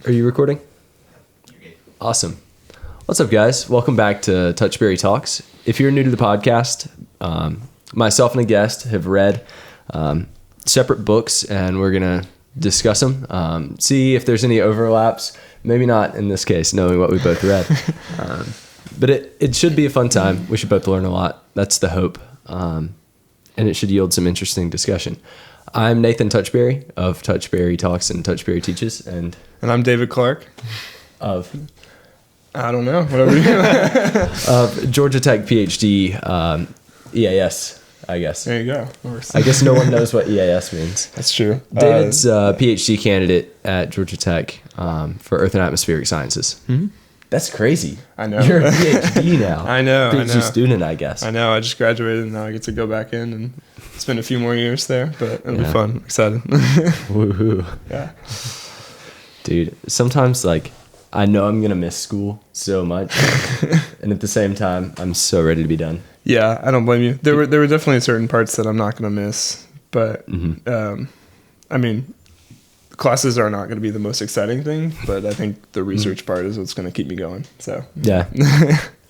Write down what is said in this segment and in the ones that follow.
Are you recording? Awesome. What's up, guys? Welcome back to Touchberry Talks. If you're new to the podcast, myself and a guest have read separate books, and we're going to discuss them, see if there's any overlaps. Maybe not in this case, knowing what we both read. But it should be a fun time. We should both learn a lot. That's the hope. And it should yield some interesting discussion. I'm Nathan Touchberry of Touchberry Talks and Touchberry Teaches. And I'm David Clark. Of? I don't know. Whatever you Of Georgia Tech PhD, EAS, I guess. There you go. I guess no one knows what EAS means. That's true. David's a PhD candidate at Georgia Tech for Earth and Atmospheric Sciences. Mm-hmm. That's crazy. I know. You're a PhD now. I know. PhD student, I guess. I know. I just graduated and now I get to go back in and spend a few more years there, but it'll be fun. I'm excited. Woohoo. Yeah. Dude, sometimes I know I'm going to miss school so much. And at the same time, I'm so ready to be done. Yeah, I don't blame you. There were definitely certain parts that I'm not going to miss, but I mean, classes are not going to be the most exciting thing, but I think the research part is what's going to keep me going. So yeah.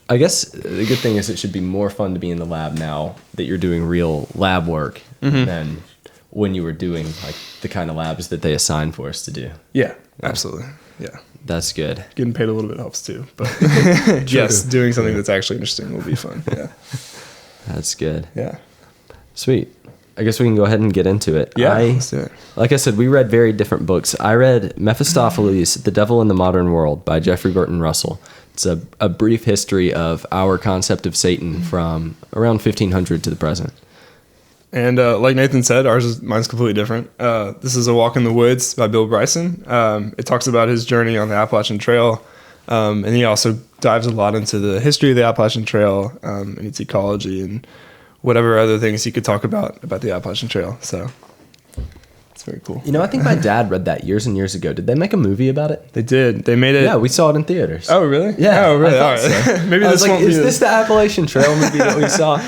I guess the good thing is it should be more fun to be in the lab now that you're doing real lab work than when you were doing the kind of labs that they assign for us to do. Yeah, absolutely. Yeah. That's good. Getting paid a little bit helps too, but yes, doing something that's actually interesting will be fun. Yeah. That's good. Yeah. Sweet. I guess we can go ahead and get into it. Yeah, let's do it. Like I said, we read very different books. I read Mephistopheles, The Devil in the Modern World by Jeffrey Burton Russell. It's a brief history of our concept of Satan from around 1500 to the present. And like Nathan said, mine's completely different. This is A Walk in the Woods by Bill Bryson. It talks about his journey on the Appalachian Trail, and he also dives a lot into the history of the Appalachian Trail and its ecology and whatever other things he could talk about the Appalachian Trail. So it's very cool. You know, I think my dad read that years and years ago. Did they make a movie about it? They did. They made it. Yeah, we saw it in theaters. Oh, really? Yeah. Oh, really? All right. So. Maybe I this was won't is be this the Appalachian Trail movie that we saw?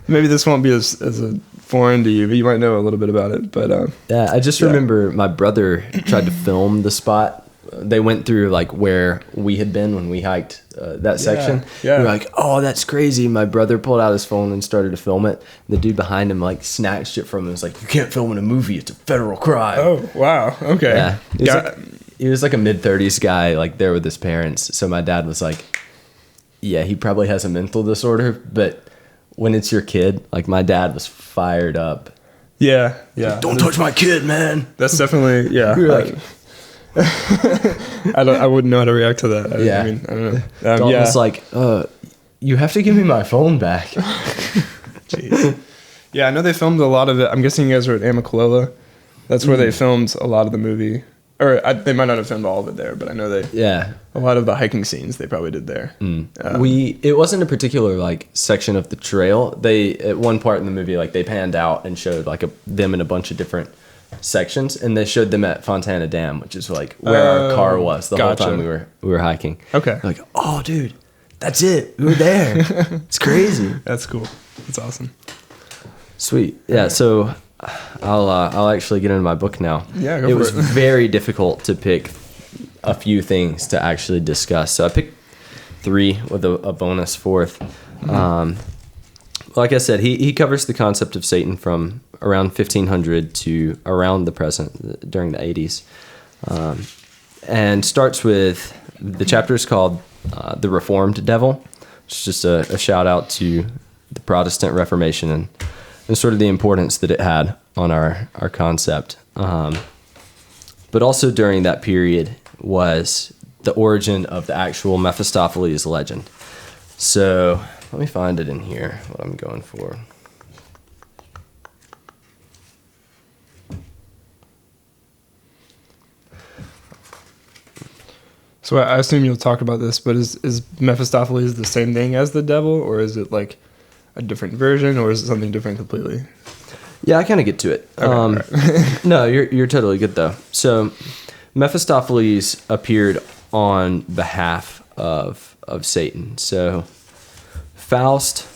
Maybe this won't be as a foreign to you, but you might know a little bit about it. But yeah, I just remember my brother tried to film the spot. They went through where we had been when we hiked that section. Yeah. We were like, oh, that's crazy. My brother pulled out his phone and started to film it. The dude behind him snatched it from him and was like, you can't film in a movie. It's a federal crime. Oh, wow. Okay. Yeah. He was a mid-30s guy there with his parents. So my dad was like, yeah, he probably has a mental disorder. But when it's your kid, my dad was fired up. Yeah. Yeah. Don't touch my kid, man. That's definitely, yeah. We were I wouldn't know how to react to that. Yeah. I mean, I don't know. Dalton was like, you have to give me my phone back. Jeez. Yeah, I know they filmed a lot of it. I'm guessing you guys were at Amicalola. That's where they filmed a lot of the movie. Or they might not have filmed all of it there, but I know a lot of the hiking scenes they probably did there. It wasn't a particular section of the trail. They at one part in the movie they panned out and showed them in a bunch of different sections, and they showed them at Fontana Dam, which is where our car was the whole time we were hiking. Okay. Oh dude, that's it. We were there. It's crazy. That's cool. That's awesome. Sweet. Yeah, so I'll actually get into my book now. Yeah, go it for was it. very difficult to pick a few things to actually discuss. So I picked 3 with a bonus 4th. Like I said, he covers the concept of Satan from around 1500 to around the present, during the 80s. And starts with, the chapter is called The Reformed Devil. It's just a shout out to the Protestant Reformation and sort of the importance that it had on our concept. But also during that period was the origin of the actual Mephistopheles legend. So let me find it in here, what I'm going for. So I assume you'll talk about this, but is Mephistopheles the same thing as the devil, or is it a different version, or is it something different completely? Yeah, I kind of get to it. Okay, right. No, you're totally good though. So Mephistopheles appeared on behalf of Satan. So Faust,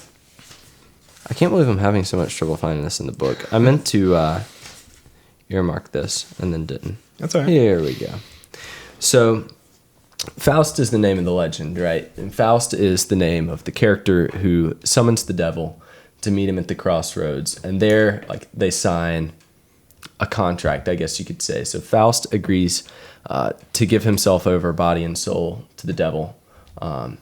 I can't believe I'm having so much trouble finding this in the book. I meant to earmark this and then didn't. That's all right. Here we go. So Faust is the name of the legend, right? And Faust is the name of the character who summons the devil to meet him at the crossroads. And there, like, they sign a contract, I guess you could say. So Faust agrees to give himself over, body and soul, to the devil. And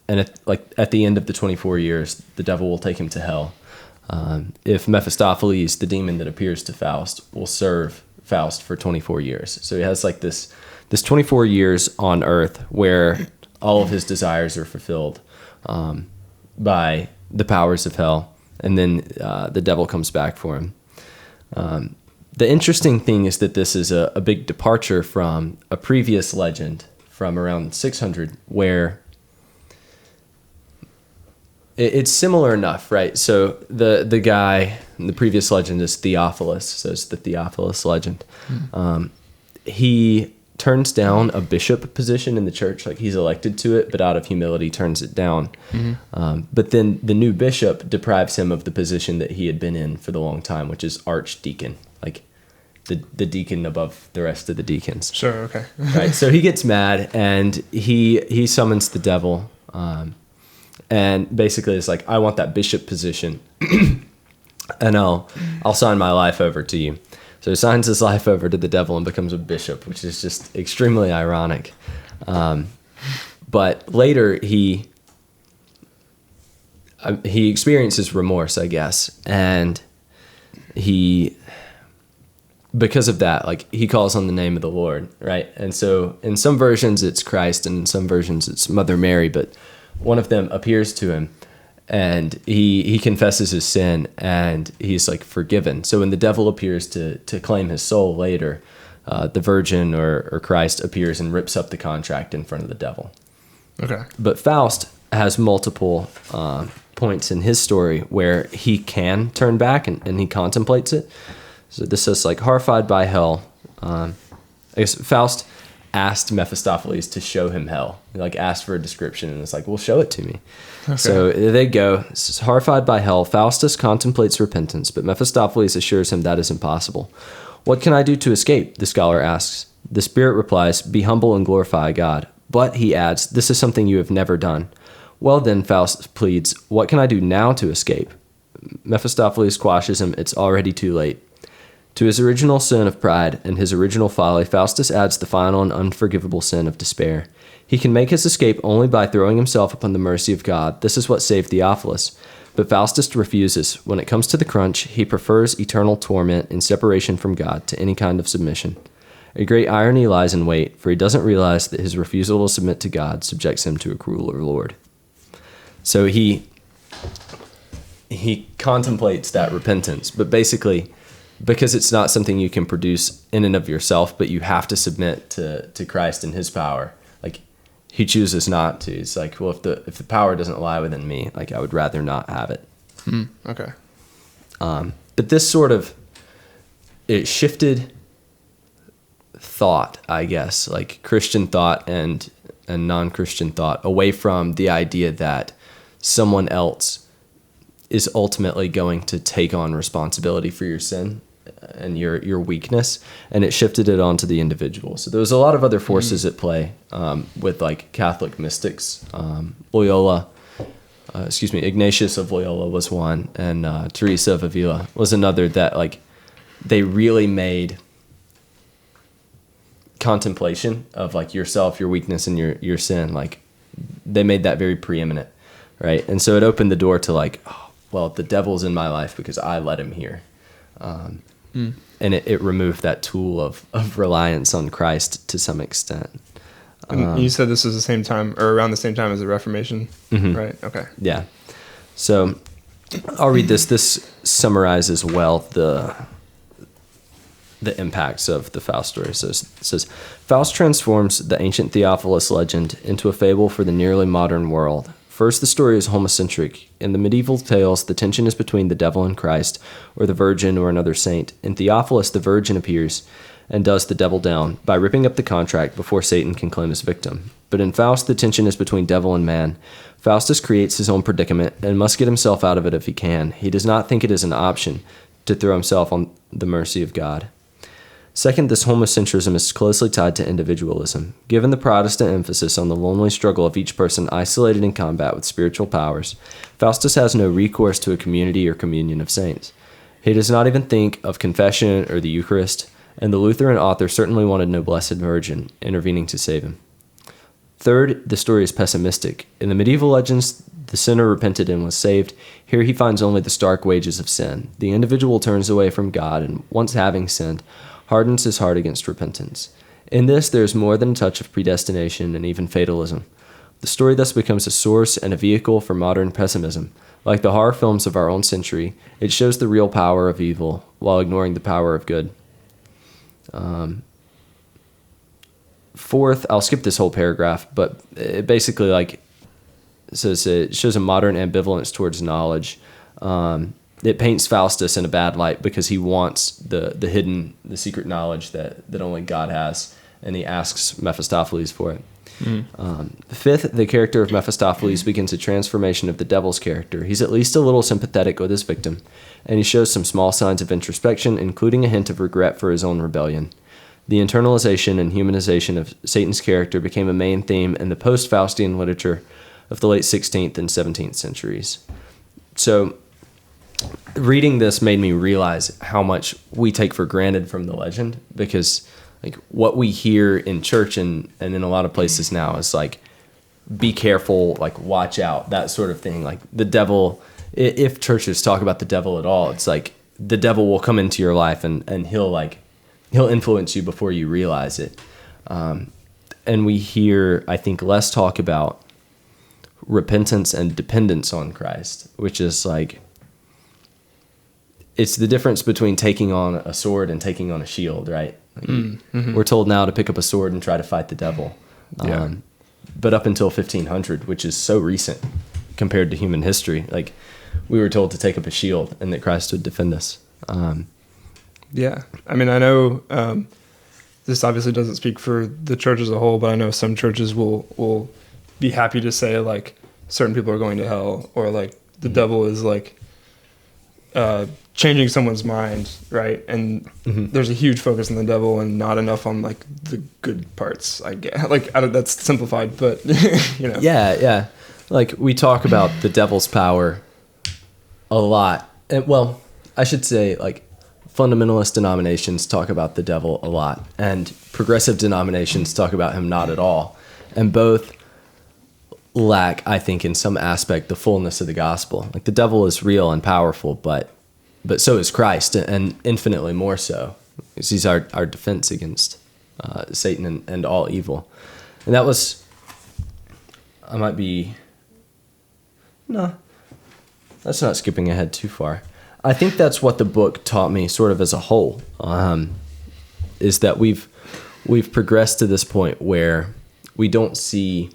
at the end of the 24 years, the devil will take him to hell. If Mephistopheles, the demon that appears to Faust, will serve Faust for 24 years. So he has like this 24 years on earth where all of his desires are fulfilled by the powers of hell. And then the devil comes back for him. The interesting thing is that this is a big departure from a previous legend from around 600 where it's similar enough, right? So the guy in the previous legend is Theophilus, so it's the Theophilus legend. He turns down a bishop position in the church, like he's elected to it, but out of humility turns it down. But then the new bishop deprives him of the position that he had been in for the long time, which is archdeacon, like the deacon above the rest of the deacons. Sure, okay. Right, so he gets mad and he summons the devil. And basically it's like, I want that bishop position and I'll sign my life over to you. So he signs his life over to the devil and becomes a bishop, which is just extremely ironic. But later he experiences remorse, I guess. And because of that, like, he calls on the name of the Lord, right? And so in some versions it's Christ and in some versions it's Mother Mary, but one of them appears to him and he confesses his sin and he's like forgiven. So when the devil appears to claim his soul later, the Virgin or Christ appears and rips up the contract in front of the devil. Okay. But Faust has multiple points in his story where he can turn back and he contemplates it. So this is like, horrified by hell. I guess Faust asked Mephistopheles to show him hell. He like asked for a description and it's like, well, show it to me. Okay. So they go. Horrified by hell, Faustus contemplates repentance, but Mephistopheles assures him that is impossible. What can I do to escape? The scholar asks. The spirit replies, be humble and glorify God. But, he adds, this is something you have never done. Well then, Faust pleads, what can I do now to escape? Mephistopheles quashes him, it's already too late. To his original sin of pride and his original folly, Faustus adds the final and unforgivable sin of despair. He can make his escape only by throwing himself upon the mercy of God. This is what saved Theophilus. But Faustus refuses. When it comes to the crunch, he prefers eternal torment and separation from God to any kind of submission. A great irony lies in wait, for he doesn't realize that his refusal to submit to God subjects him to a crueler Lord. So he contemplates that repentance, but basically, because it's not something you can produce in and of yourself, but you have to submit to Christ and his power. Like, he chooses not to. It's like, well, if the power doesn't lie within me, like, I would rather not have it. Okay. But this sort of, it shifted thought, I guess, like Christian thought and non-Christian thought, away from the idea that someone else is ultimately going to take on responsibility for your sin and your weakness, and it shifted it onto the individual. So there was a lot of other forces at play with like Catholic mystics. Ignatius of Loyola was one, and Teresa of Avila was another, that like they really made contemplation of like yourself, your weakness, and your sin, like they made that very preeminent, right? And so it opened the door to like, oh, well, the devil's in my life because I let him here. And it removed that tool of reliance on Christ to some extent. And you said this was the same time, or around the same time as the Reformation, right? Okay. Yeah. So I'll read this. This summarizes well the impacts of the Faust story. So it says, Faust transforms the ancient Theophilus legend into a fable for the nearly modern world. First, the story is homocentric. In the medieval tales, the tension is between the devil and Christ, or the Virgin or another saint. In Theophilus, the Virgin appears and does the devil down by ripping up the contract before Satan can claim his victim. But in Faust, the tension is between devil and man. Faustus creates his own predicament and must get himself out of it if he can. He does not think it is an option to throw himself on the mercy of God. Second, this homocentrism is closely tied to individualism. Given the Protestant emphasis on the lonely struggle of each person isolated in combat with spiritual powers, Faustus has no recourse to a community or communion of saints. He does not even think of confession or the Eucharist, and the Lutheran author certainly wanted no Blessed Virgin intervening to save him. Third, the story is pessimistic. In the medieval legends, the sinner repented and was saved. Here he finds only the stark wages of sin. The individual turns away from God and, once having sinned, hardens his heart against repentance. In this, there is more than a touch of predestination and even fatalism. The story thus becomes a source and a vehicle for modern pessimism. Like the horror films of our own century, it shows the real power of evil while ignoring the power of good. Fourth, I'll skip this whole paragraph, but it basically says it shows a modern ambivalence towards knowledge. It paints Faustus in a bad light because he wants the secret knowledge that only God has, and he asks Mephistopheles for it. Fifth, the character of Mephistopheles begins a transformation of the devil's character. He's at least a little sympathetic with his victim, and he shows some small signs of introspection, including a hint of regret for his own rebellion. The internalization and humanization of Satan's character became a main theme in the post-Faustian literature of the late 16th and 17th centuries. So, reading this made me realize how much we take for granted from the legend, because what we hear in church and in a lot of places now is be careful, watch out, that sort of thing. The devil, if churches talk about the devil at all, it's the devil will come into your life and he'll influence you before you realize it. And we hear, I think, less talk about repentance and dependence on Christ, which is it's the difference between taking on a sword and taking on a shield, right? We're told now to pick up a sword and try to fight the devil. But up until 1500, which is so recent compared to human history, we were told to take up a shield and that Christ would defend us. Yeah. I mean, I know this obviously doesn't speak for the church as a whole, but I know some churches will be happy to say certain people are going to hell, or the devil is changing someone's mind, right? And there's a huge focus on the devil and not enough on the good parts, I guess. That's simplified, but Yeah. We talk about the devil's power a lot. And, well, I should say fundamentalist denominations talk about the devil a lot, and progressive denominations talk about him not at all. And both lack, I think, in some aspect, the fullness of the gospel. The devil is real and powerful, but so is Christ, and infinitely more so. He's our defense against Satan and all evil. And that was, no, that's not skipping ahead too far. I think that's what the book taught me sort of as a whole, is that we've progressed to this point where we don't see,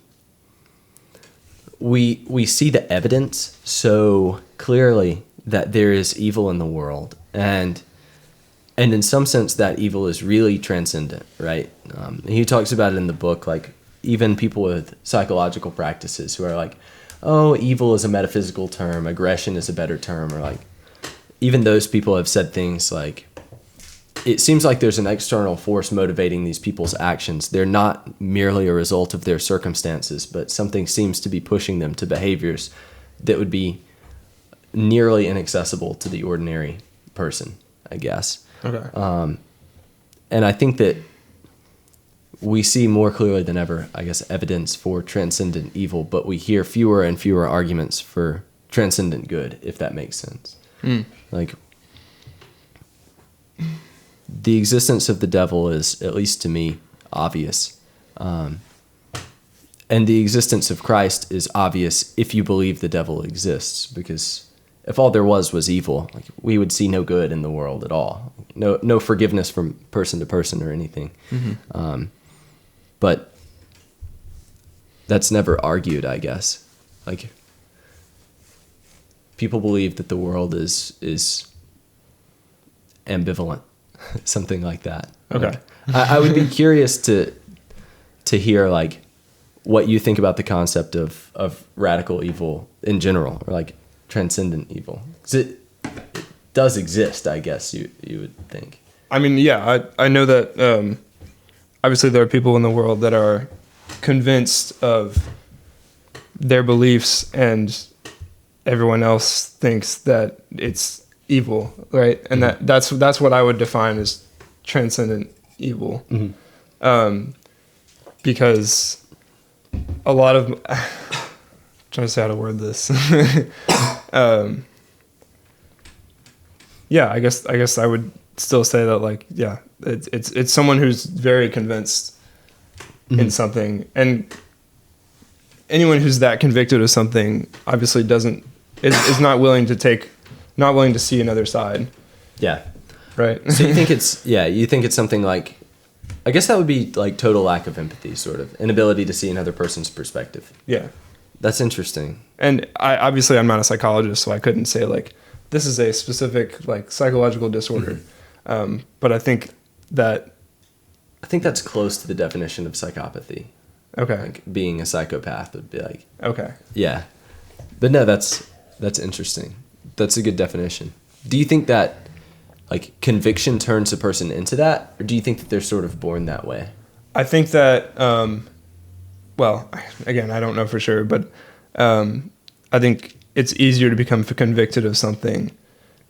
we see the evidence so clearly that there is evil in the world, and in some sense that evil is really transcendent, right? He talks about it in the book, even people with psychological practices who are oh, evil is a metaphysical term, aggression is a better term, or even those people have said things it seems like there's an external force motivating these people's actions. They're not merely a result of their circumstances, but something seems to be pushing them to behaviors that would be nearly inaccessible to the ordinary person, I guess. Okay. And I think that we see more clearly than ever, I guess, evidence for transcendent evil, but we hear fewer and fewer arguments for transcendent good, if that makes sense. The existence of the devil is, at least to me, obvious. And the existence of Christ is obvious if you believe the devil exists, because if all there was evil, we would see no good in the world at all. No forgiveness from person to person or anything. But that's never argued, I guess. People believe that the world is ambivalent, something like that. Okay. I would be curious to hear what you think about the concept of radical evil in general, or transcendent evil, because it does exist, I guess you would think. I mean, yeah, I know that obviously there are people in the world that are convinced of their beliefs and everyone else thinks that it's evil, right? And that's what I would define as transcendent evil. Because a lot of trying to say how to word this. Yeah, I guess I would still say that, like, yeah, it's someone who's very convinced in something, and anyone who's that convicted of something obviously is not willing to see another side. Yeah. Right. So you think it's something like, I guess that would be like total lack of empathy, sort of inability to see another person's perspective. Yeah. That's interesting. And I'm not a psychologist, so I couldn't say like this is a specific like psychological disorder. But I think that's close to the definition of psychopathy. Okay. Like being a psychopath would be like. Okay. Yeah. But no, that's interesting. That's a good definition. Do you think that like conviction turns a person into that, or do you think that they're sort of born that way? I think that, well, again, I don't know for sure, but I think it's easier to become convicted of something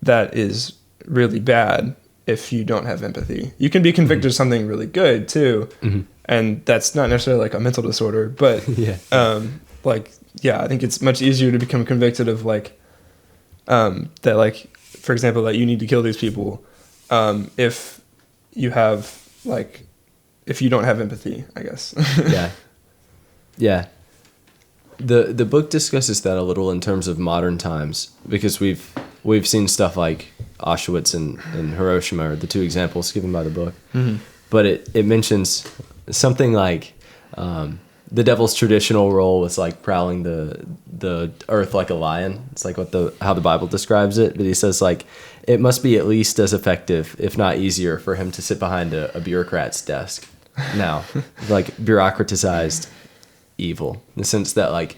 that is really bad if you don't have empathy. You can be convicted of something really good too, and that's not necessarily like a mental disorder, but I think it's much easier to become convicted of like that, like, for example, that you need to kill these people if you don't have empathy, I guess. Yeah. The book discusses that a little in terms of modern times, because we've seen stuff like Auschwitz and Hiroshima are the two examples given by the book. But it mentions something like the devil's traditional role was like prowling the earth like a lion. It's like how the Bible describes it. But he says like it must be at least as effective, if not easier, for him to sit behind a bureaucrat's desk now, like bureaucratized evil, in the sense that like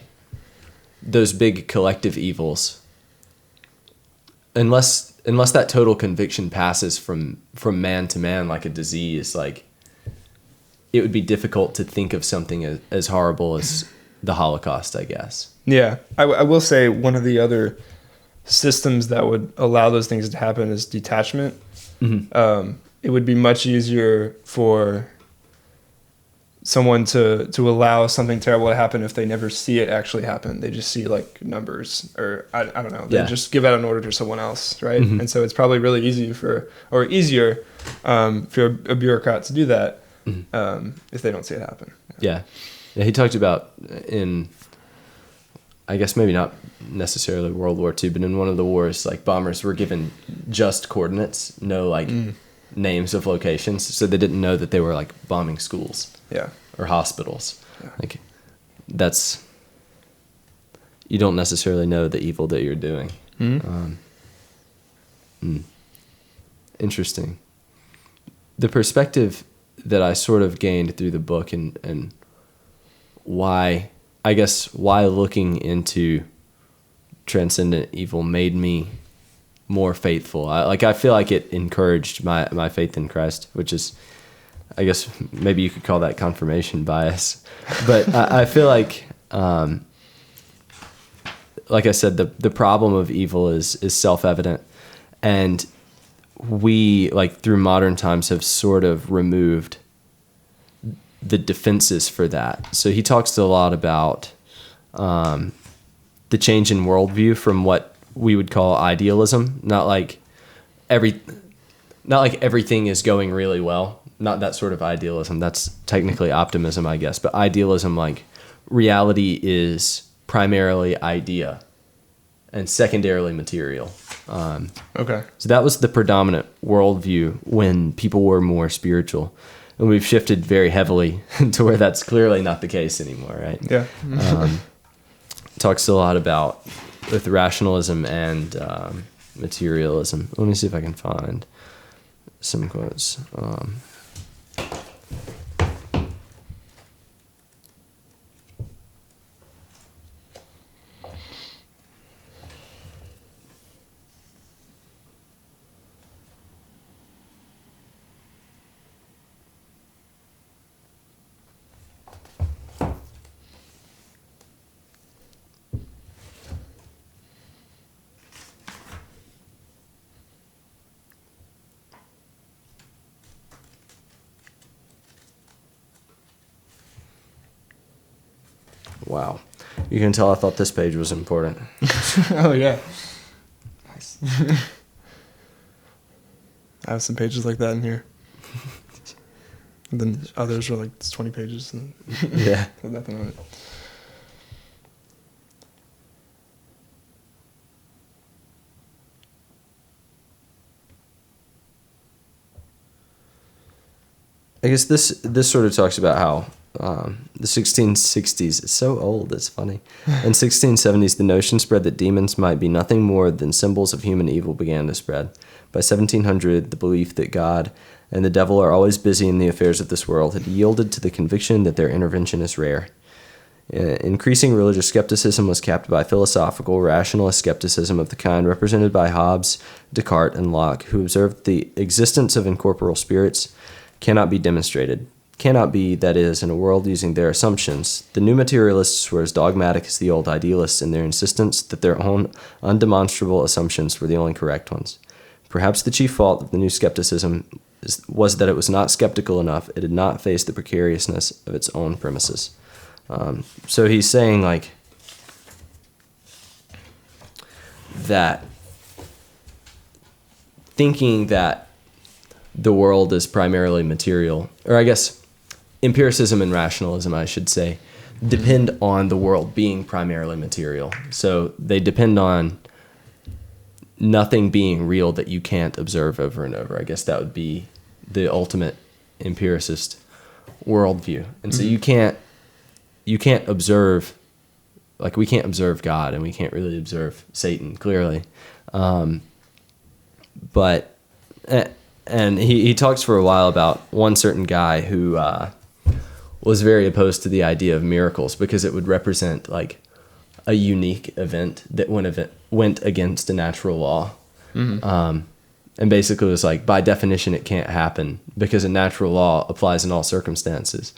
those big collective evils, unless that total conviction passes from man to man like a disease, like it would be difficult to think of something as horrible as the Holocaust, I guess. Yeah. I will say one of the other systems that would allow those things to happen is detachment. It would be much easier for someone to allow something terrible to happen if they never see it actually happen. They just see like numbers, or I don't know. They just give out an order to someone else, right? And so it's probably really easier for a bureaucrat to do that if they don't see it happen. Yeah. He talked about in, I guess maybe not necessarily World War II, but in one of the wars, like bombers were given just coordinates, no like names of locations, so they didn't know that they were like bombing schools. Yeah. Or hospitals. Yeah. Like you don't necessarily know the evil that you're doing. Interesting. The perspective that I sort of gained through the book and why looking into transcendent evil made me more faithful. I feel like it encouraged my faith in Christ, which is, I guess maybe you could call that confirmation bias. But I feel like I said, the problem of evil is self-evident. And we, like through modern times, have sort of removed the defenses for that. So he talks a lot about the change in worldview from what we would call idealism. Not like everything is going really well. Not that sort of idealism. That's technically optimism, I guess. But idealism, like reality is primarily idea and secondarily material. Okay. So that was the predominant worldview when people were more spiritual. And we've shifted very heavily to where that's clearly not the case anymore, right? Yeah. Talks a lot about with rationalism and materialism. Let me see if I can find some quotes. Wow. You can tell I thought this page was important. Oh, yeah. Nice. I have some pages like that in here. And then others are like, it's 20 pages. And Yeah. nothing on it. I guess this sort of talks about how the 1660s, it's so old, it's funny. In 1670s, the notion spread that demons might be nothing more than symbols of human evil began to spread. By 1700, the belief that God and the devil are always busy in the affairs of this world had yielded to the conviction that their intervention is rare. Increasing religious skepticism was capped by philosophical, rationalist skepticism of the kind represented by Hobbes, Descartes, and Locke, who observed the existence of incorporeal spirits cannot be demonstrated. Cannot be, that is, in a world using their assumptions. The new materialists were as dogmatic as the old idealists in their insistence that their own undemonstrable assumptions were the only correct ones. Perhaps the chief fault of the new skepticism was that it was not skeptical enough. It had not faced the precariousness of its own premises. So he's saying, like, that thinking that the world is primarily material, or I guess empiricism and rationalism, I should say, depend on the world being primarily material. So they depend on nothing being real that you can't observe over and over. I guess that would be the ultimate empiricist worldview. And so you can't observe, like, we can't observe God, and we can't really observe Satan clearly. And he talks for a while about one certain guy who was very opposed to the idea of miracles because it would represent, like, a unique event that went against a natural law. Mm-hmm. And basically was like, by definition, it can't happen because a natural law applies in all circumstances.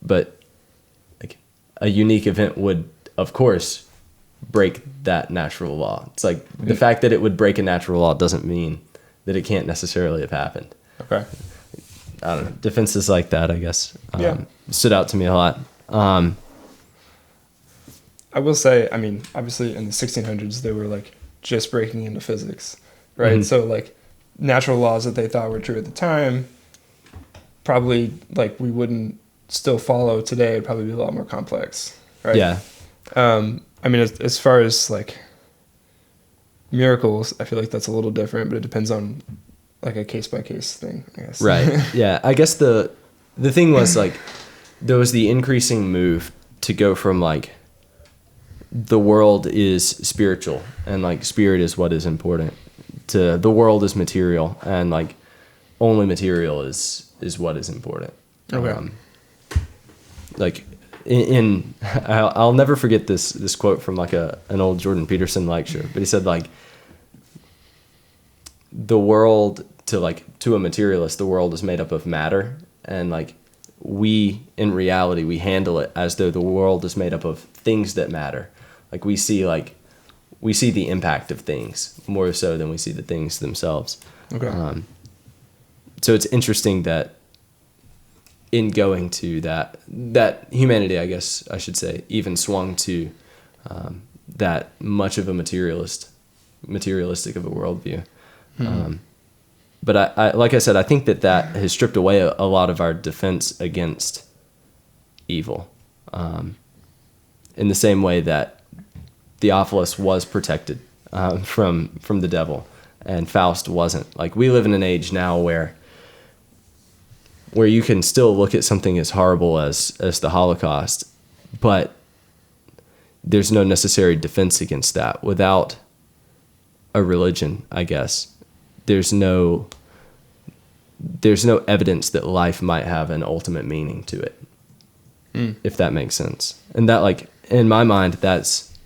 But, like, a unique event would, of course, break that natural law. It's like the fact that it would break a natural law doesn't mean that it can't necessarily have happened. Okay. I don't know. Defenses like that, I guess, stood out to me a lot. I will say, I mean, obviously in the 1600s, they were, like, just breaking into physics, right? Mm-hmm. So, like, natural laws that they thought were true at the time, probably, like, we wouldn't still follow today. It'd probably be a lot more complex, right? Yeah. I mean, as far as, like, miracles, I feel like that's a little different, but it depends on, like, a case-by-case thing, I guess. Right. Yeah. I guess the thing was, like, there was the increasing move to go from, like, the world is spiritual and, like, spirit is what is important, to the world is material and, like, only material is what is important. Okay. Like, I'll never forget this quote from, like, an old Jordan Peterson lecture, but he said, like, the world to a materialist, the world is made up of matter, and, like, we in reality we handle it as though the world is made up of things that matter. Like, we see the impact of things more so than we see the things themselves. Okay. So it's interesting that in going to that humanity, I guess I should say, even swung to that much of a materialistic of a worldview. Mm-hmm. But I like I said, I think that has stripped away a lot of our defense against evil, in the same way that Theophilus was protected from the devil, and Faust wasn't. Like, we live in an age now where you can still look at something as horrible as the Holocaust, but there's no necessary defense against that. Without a religion, I guess, there's no evidence that life might have an ultimate meaning to it, if that makes sense. And that, like, in my mind, that's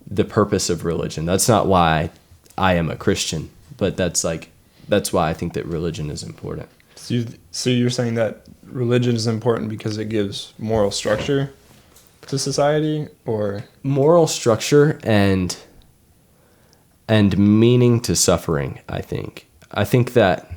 the purpose of religion. That's not why I am a Christian, but that's why I think that religion is important. So you're saying that religion is important because it gives moral structure to society, or moral structure and meaning to suffering. I think that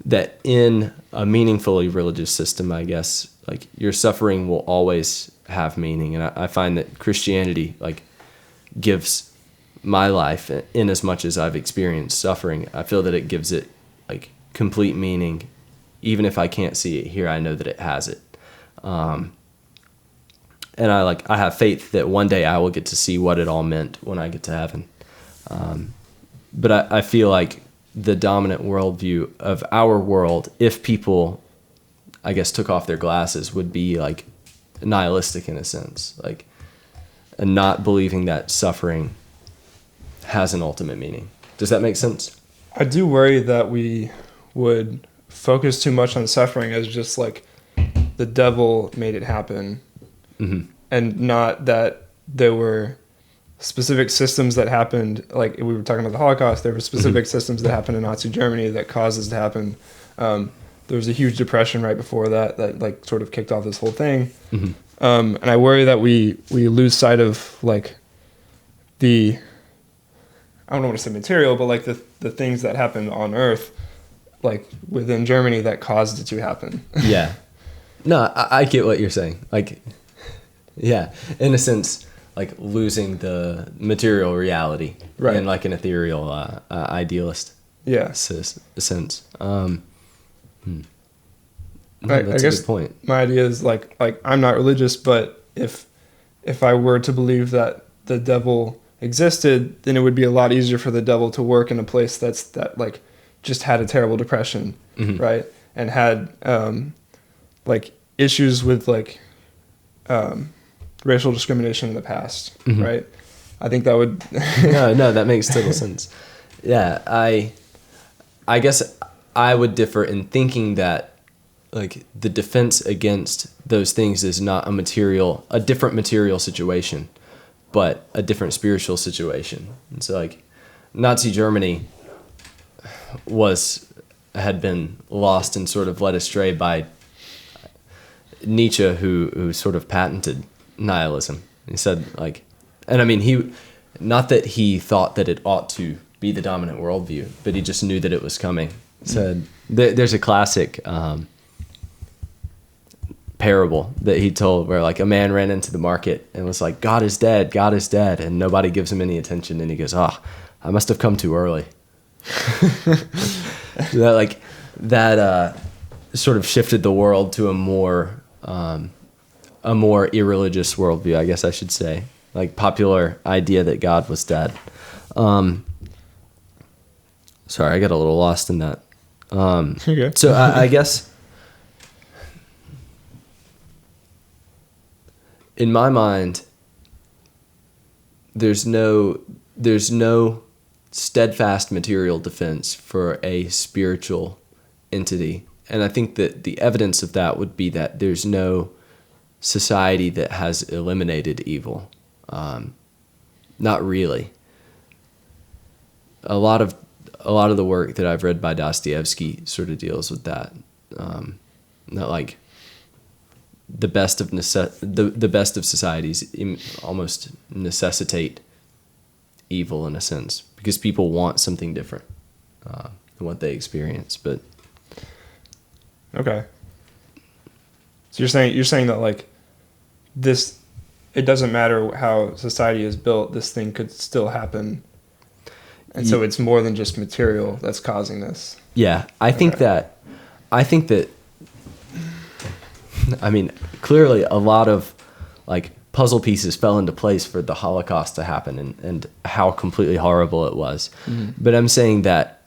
that in a meaningfully religious system, I guess, like your suffering will always have meaning. And I find that Christianity like gives my life, in as much as I've experienced suffering, I feel that it gives it like complete meaning. Even if I can't see it here, I know that it has it. And I have faith that one day I will get to see what it all meant when I get to heaven. But I feel like the dominant worldview of our world, if people, I guess, took off their glasses, would be like nihilistic in a sense, like, and not believing that suffering has an ultimate meaning. Does that make sense? I do worry that we would focus too much on suffering as just like the devil made it happen, and not that there were specific systems that happened. Like we were talking about the Holocaust, there were specific systems that happened in Nazi Germany that caused this to happen. There was a huge depression right before that like sort of kicked off this whole thing. And I worry that we lose sight of like the, I don't want to say material, but like the things that happened on Earth, like within Germany, that caused it to happen. Yeah. No, I get what you're saying. Like, yeah, in a sense, like losing the material reality, right, in like an ethereal idealist, sense. That's I a guess good point. My idea is like I'm not religious, but if I were to believe that the devil existed, then it would be a lot easier for the devil to work in a place that like just had a terrible depression, right, and had like issues with like racial discrimination in the past, right? I think that would no, that makes total sense. Yeah, I guess I would differ in thinking that like the defense against those things is not a different material situation, but a different spiritual situation. And so like Nazi Germany had been lost and sort of led astray by Nietzsche, who sort of patented nihilism. He said like, and I mean not that he thought that it ought to be the dominant worldview, but he just knew that it was coming. He said there's a classic parable that he told where like a man ran into the market and was like, God is dead, and nobody gives him any attention, and he goes, I must have come too early. that sort of shifted the world to a more irreligious worldview, I guess I should say, like popular idea that God was dead. Sorry, I got a little lost in that. Okay. So I guess in my mind, there's no steadfast material defense for a spiritual entity. And I think that the evidence of that would be that there's no society that has eliminated evil. Not really. A lot of the work that I've read by Dostoevsky sort of deals with that. That like the best of societies almost necessitate evil in a sense, because people want something different than what they experience. But okay, so you're saying that like this, it doesn't matter how society is built, this thing could still happen, and so it's more than just material that's causing this. Yeah, I think that I mean, clearly a lot of like puzzle pieces fell into place for the Holocaust to happen and how completely horrible it was. But I'm saying that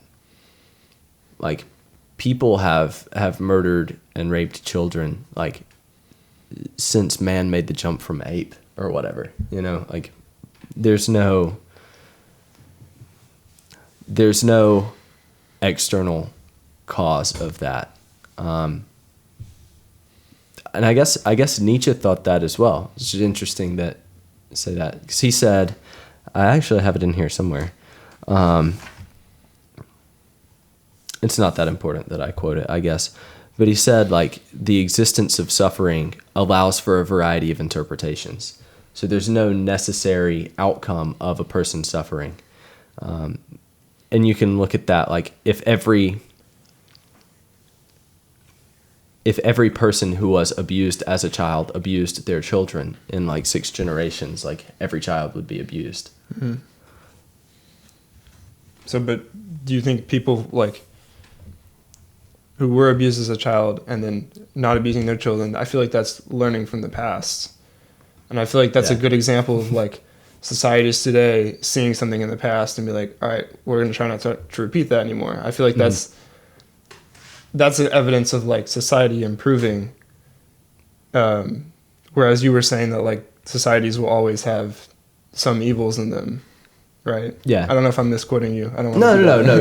like people have murdered and raped children like since man made the jump from ape or whatever, like there's no external cause of that. And I guess Nietzsche thought that as well. It's just interesting that say that, because he said, I actually have it in here somewhere. It's not that important that I quote it, I guess. But he said, like, the existence of suffering allows for a variety of interpretations. So there's no necessary outcome of a person suffering. And you can look at that, like, if every if every person who was abused as a child abused their children in like 6 generations, like every child would be abused. Mm-hmm. So, but do you think people like who were abused as a child and then not abusing their children, I feel like that's learning from the past. And I feel like that's a good example of like societies today seeing something in the past and be like, all right, we're going to try not to repeat that anymore. I feel like that's evidence of like society improving. Whereas you were saying that like societies will always have some evils in them, right? Yeah. I don't know if I'm misquoting you. I don't. No.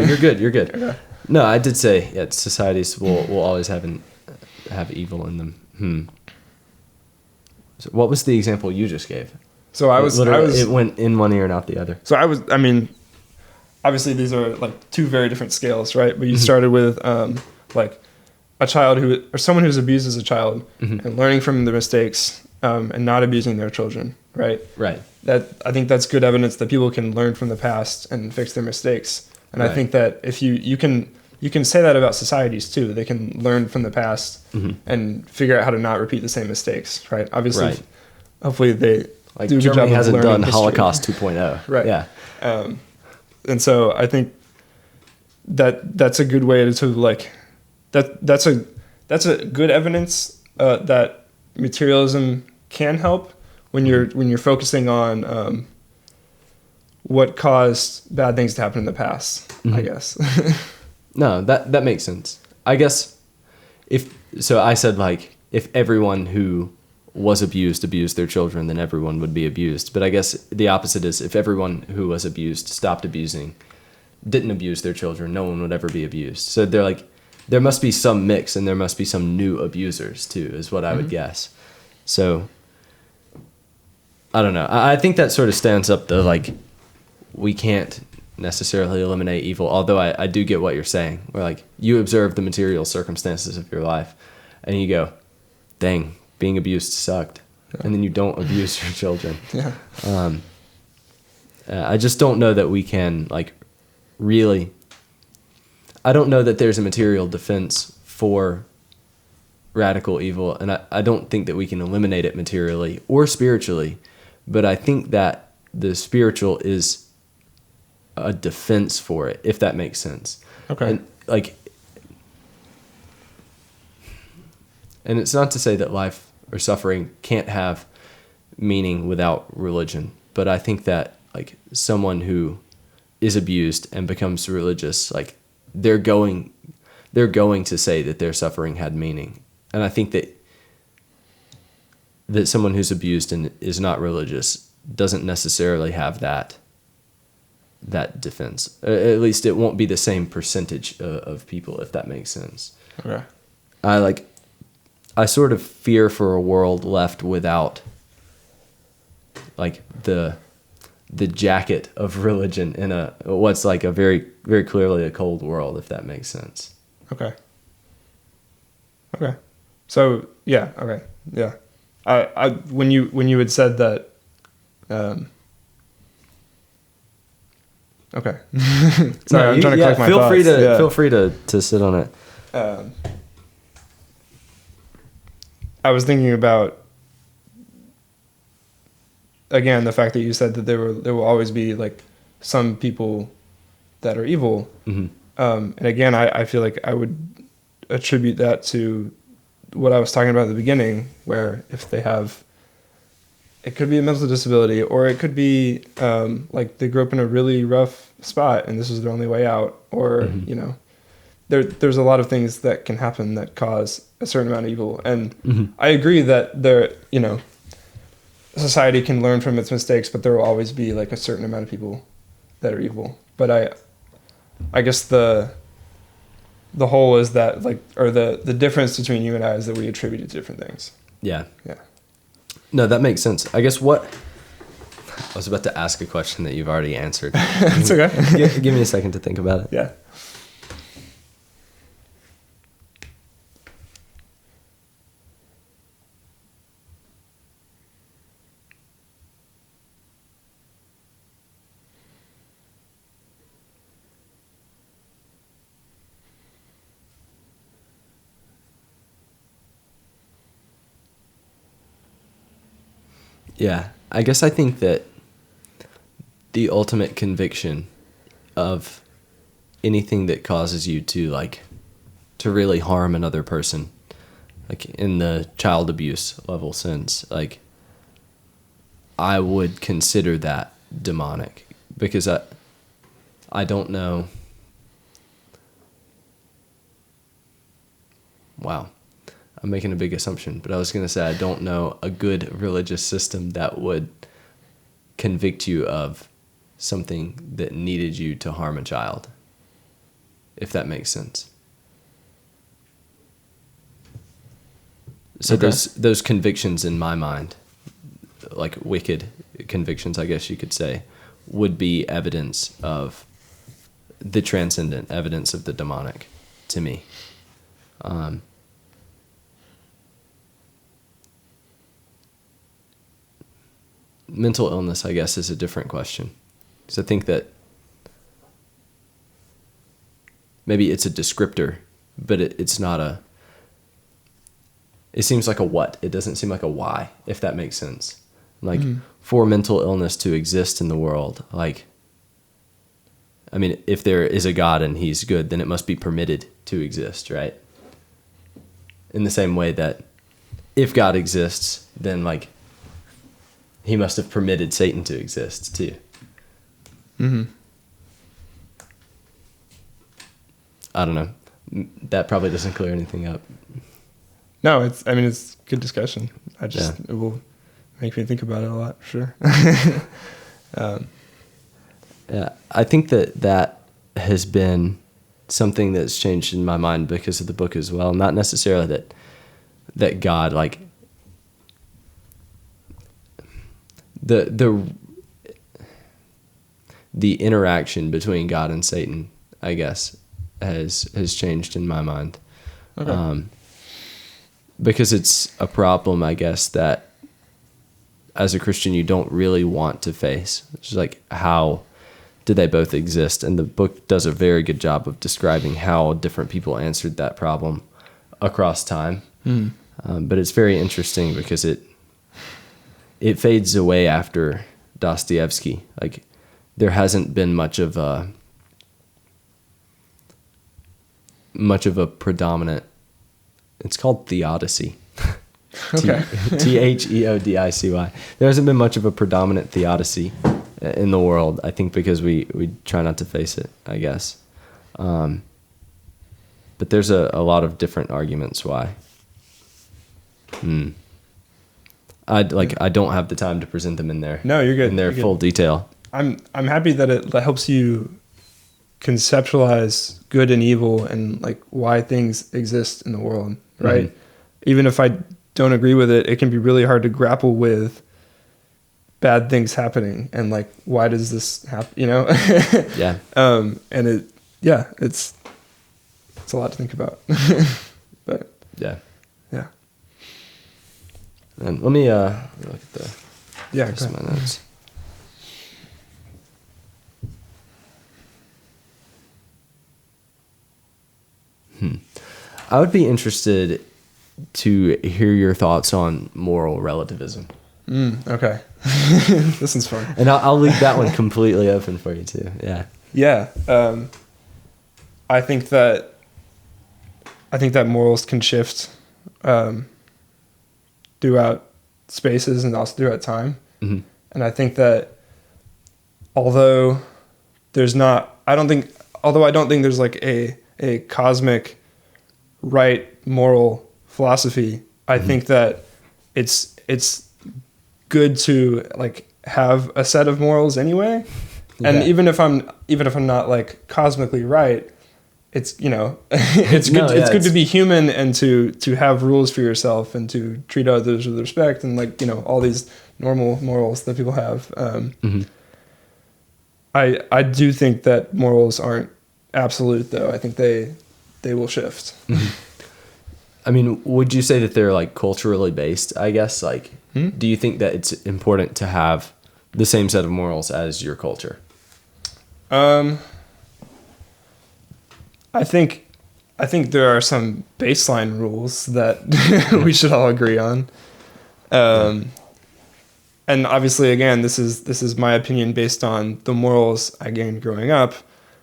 You're good. You're good. Okay. No, I did say societies will always have evil in them. So what was the example you just gave? So I was it went in one ear and out the other. So I mean, obviously these are like 2 very different scales, right? But you started with like a child or someone who's abused as a child and learning from their mistakes and not abusing their children, right? Right. I think that's good evidence that people can learn from the past and fix their mistakes. And I think that if you can say that about societies too. They can learn from the past and figure out how to not repeat the same mistakes, right? Obviously, hopefully they like do a good Germany job hasn't of done history. Holocaust 2.0. Right. Yeah. And so I think that's a good way to like that's a good evidence that materialism can help when you're focusing on what caused bad things to happen in the past, I guess. No, that makes sense. I guess I said like if everyone who was abused their children, then everyone would be abused. But I guess the opposite is if everyone who was abused stopped abusing, didn't abuse their children, no one would ever be abused. So they're like, there must be some mix and there must be some new abusers too, is what I would guess. So I don't know. I think that sort of stands up to like, we can't necessarily eliminate evil, although I do get what you're saying, where like you observe the material circumstances of your life and you go, dang, being abused sucked. Yeah. And then you don't abuse your children. Yeah. I just don't know that we can like really, I don't know that there's a material defense for radical evil, and I don't think that we can eliminate it materially or spiritually, but I think that the spiritual is a defense for it, if that makes sense. Okay. And it's not to say that life or suffering can't have meaning without religion, but I think that like someone who is abused and becomes religious, like they're going to say that their suffering had meaning. And I think that someone who's abused and is not religious doesn't necessarily have that defense. At least it won't be the same percentage of people, if that makes sense. Okay. I sort of fear for a world left without like the jacket of religion in what's like a very, very clearly a cold world, if that makes sense. Okay. So yeah. Okay. Yeah. I when you had said that. Okay. Sorry, I'm trying to collect my thoughts. Feel free to sit on it. I was thinking about, again, the fact that you said that there will always be like some people that are evil. Mm-hmm. And again, I feel like I would attribute that to what I was talking about at the beginning, where if they have, it could be a mental disability, or it could be like they grew up in a really rough spot and this was their only way out, or there's a lot of things that can happen that cause a certain amount of evil. And I agree that society can learn from its mistakes, but there will always be like a certain amount of people that are evil. But I guess the whole is that like, or the difference between you and I is that we attribute it to different things. Yeah. Yeah. No, that makes sense. I guess I was about to ask a question that you've already answered. It's okay. Give me a second to think about it. Yeah. Yeah, I guess I think that the ultimate conviction of anything that causes you to to really harm another person, like in the child abuse level sense, like I would consider that demonic, because I don't know. Wow. I'm making a big assumption, but I was going to say I don't know a good religious system that would convict you of something that needed you to harm a child, if that makes sense. So Okay. those convictions in my mind, like wicked convictions, I guess you could say, would be evidence of the transcendent, evidence of the demonic to me. Mental illness, I guess, is a different question. Because I think that maybe it's a descriptor, but it's not a... It seems like a what. It doesn't seem like a why, if that makes sense. Like, for mental illness to exist in the world, like... I mean, if there is a God and he's good, then it must be permitted to exist, right? In the same way that if God exists, then, like... He must have permitted Satan to exist too. Mm-hmm. I don't know. That probably doesn't clear anything up. No, it's good discussion. It will make me think about it a lot, for sure. Yeah, I think that has been something that's changed in my mind because of the book as well. Not necessarily that God, like, the interaction between God and Satan, I guess, has changed in my mind. Okay. Because it's a problem, I guess, that as a Christian you don't really want to face. It's like, how do they both exist? And the book does a very good job of describing how different people answered that problem across time. But it's very interesting because it fades away after Dostoevsky. Like, there hasn't been much of a predominant. It's called theodicy. Okay. Theodicy. There hasn't been much of a predominant theodicy in the world, I think, because we try not to face it, I guess. But there's a lot of different arguments why. I don't have the time to present them in there. No, you're good. In their full detail. I'm happy that it helps you conceptualize good and evil and like why things exist in the world, right? Even if I don't agree with it, it can be really hard to grapple with bad things happening and like, why does this happen? You know? Yeah. And it's a lot to think about. But Yeah. yeah. And let me look at the rest go of ahead. my notes. I would be interested to hear your thoughts on moral relativism. Okay. This one's fun. And I'll leave that one completely open for you too. Yeah. Yeah. I think that morals can shift throughout spaces and also throughout time. Mm-hmm. And I think that although I don't think there's like a cosmic right moral philosophy, I think that it's good to like have a set of morals anyway. And even if I'm not like cosmically right, it's, you know, it's good. It's good to be human and to have rules for yourself and to treat others with respect and like, you know, all these normal morals that people have. I do think that morals aren't absolute though. I think they will shift. I mean, would you say that they're like culturally based, I guess? Like, do you think that it's important to have the same set of morals as your culture? I think there are some baseline rules that we should all agree on. and obviously, again, this is my opinion based on the morals I gained growing up.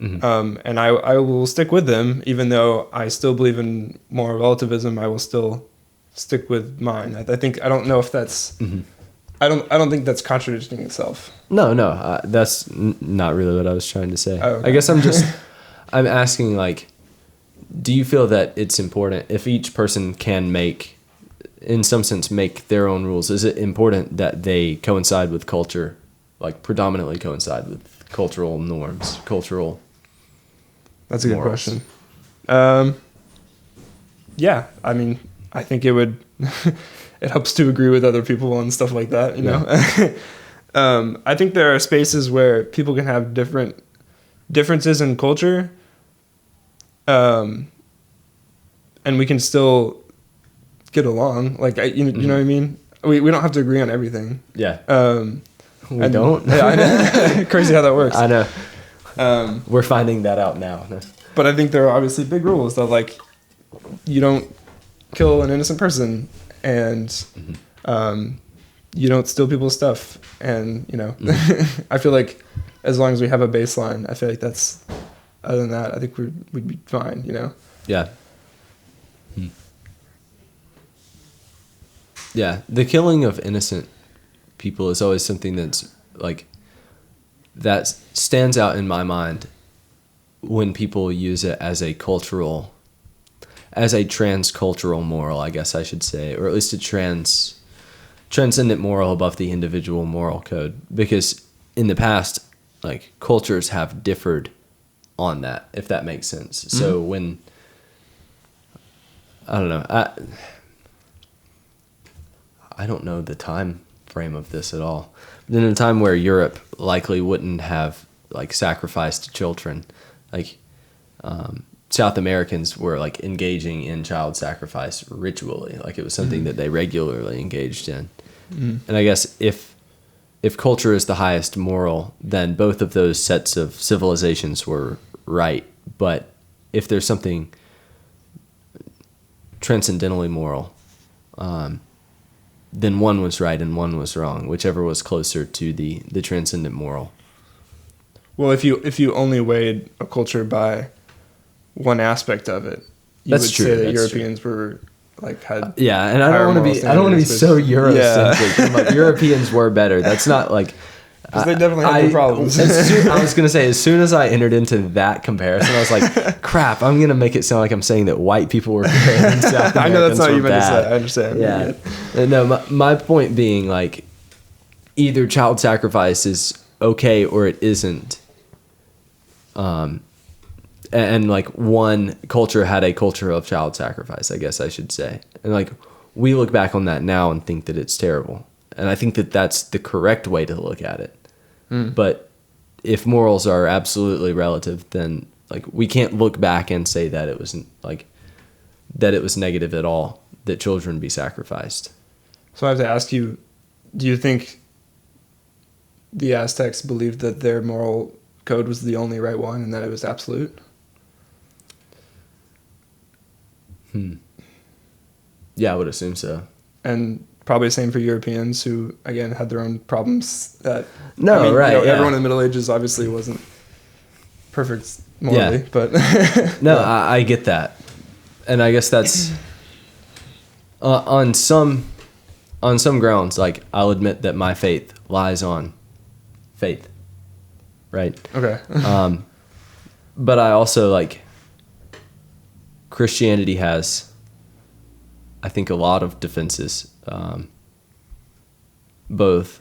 And I will stick with them, even though I still believe in moral relativism. I will still stick with mine. I don't know if that's, I don't think that's contradicting itself. No, that's not really what I was trying to say. Oh, okay. I guess I'm asking, like, do you feel that it's important if each person can in some sense, make their own rules? Is it important that they coincide with culture, like predominantly coincide with cultural norms, cultural That's a good morals? question. Yeah, I mean, I think it would, it helps to agree with other people and stuff like that, you know? I think there are spaces where people can have differences in culture, and we can still get along. Like, you know what I mean? We don't have to agree on everything. Yeah. We and- don't? Yeah, I know. Crazy how that works. I know. We're finding that out now. But I think there are obviously big rules that, like, you don't kill an innocent person, and you don't steal people's stuff, and you know, I feel like as long as we have a baseline, I feel like that's. Other than that, I think we'd be fine. You know. Yeah. Yeah, the killing of innocent people is always something that's like that stands out in my mind when people use it as a transcultural moral, I guess I should say, or at least a transcendent moral above the individual moral code. Because in the past, like, cultures have differed on that, if that makes sense. So when I don't know, I don't know the time frame of this at all. But in a time where Europe likely wouldn't have, like, sacrificed children, like, South Americans were, like, engaging in child sacrifice ritually, like it was something that they regularly engaged in. And I guess if culture is the highest moral, then both of those sets of civilizations were right. But if there's something transcendentally moral, then one was right and one was wrong, whichever was closer to the transcendent moral. Well, if you only weighed a culture by one aspect of it, you That's would true, say that that's Europeans were like had Yeah, and I higher don't want moral to be standards, so but- Eurocentric. Yeah. I'm like, Europeans were better. That's not like 'Cause they definitely had their problems. I was gonna say, as soon as I entered into that comparison, I was like, crap, I'm gonna make it sound like I'm saying that white people were good and South Americans I know that's not what were you meant to bad. say. I understand. Yeah. No, my point being, like, either child sacrifice is okay or it isn't. And like, one culture had a culture of child sacrifice, I guess I should say. And like, we look back on that now and think that it's terrible. And I think that that's the correct way to look at it. But if morals are absolutely relative, then like, we can't look back and say that it was like, that it was negative at all that children be sacrificed. So I have to ask you, do you think the Aztecs believed that their moral code was the only right one and that it was absolute? Yeah, I would assume so. And probably the same for Europeans who, again, had their own problems. Right. Yeah. Everyone in the Middle Ages obviously wasn't perfect morally, Yeah. but... No, I get that. And I guess that's... on some grounds, like, I'll admit that my faith lies on faith. Right? Okay. But I also, like... Christianity has, I think, a lot of defenses, both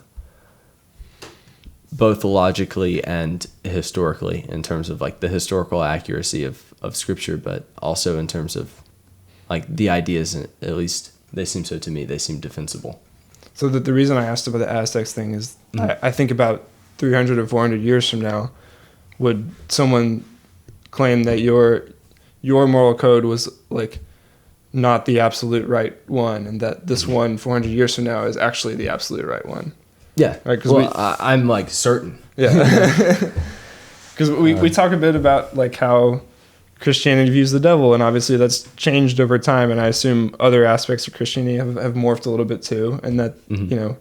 logically and historically, in terms of like the historical accuracy of Scripture, but also in terms of like the ideas. At least they seem so to me. They seem defensible. So the reason I asked about the Aztecs thing is I think about 300 or 400 years from now, would someone claim that your moral code was like not the absolute right one, and that this one 400 years from now is actually the absolute right one? Yeah, right. Because I'm like certain. Yeah, because we talk a bit about like how Christianity views the devil, and obviously that's changed over time, and I assume other aspects of Christianity have morphed a little bit too, and that you know,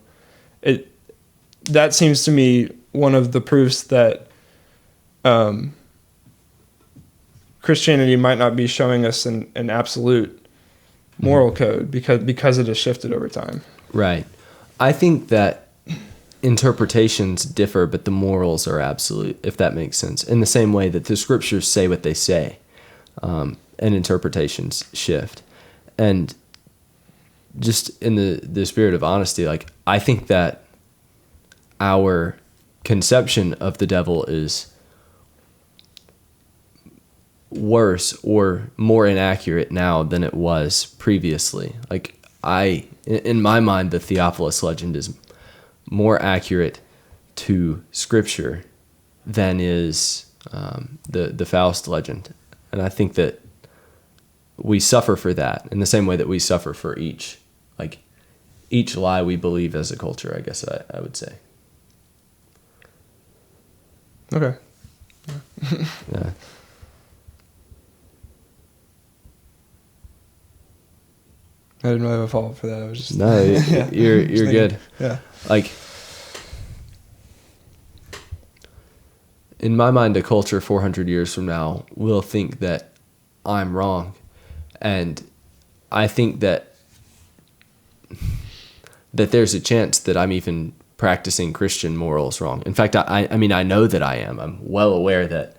that seems to me one of the proofs that Christianity might not be showing us an absolute moral code because it has shifted over time. Right. I think that interpretations differ, but the morals are absolute, if that makes sense. In the same way that the scriptures say what they say, and interpretations shift. And just in the spirit of honesty, like, I think that our conception of the devil is worse or more inaccurate now than it was previously. Like, in my mind, the Theophilus legend is more accurate to scripture than is the Faust legend. And I think that we suffer for that in the same way that we suffer for each lie we believe as a culture, I guess I would say. Okay. Yeah. I didn't really have a follow-up for that. I was just You're good. Yeah. Like, in my mind, a culture 400 years from now will think that I'm wrong, and I think that there's a chance that I'm even practicing Christian morals wrong. In fact, I mean, I know that I am. I'm well aware that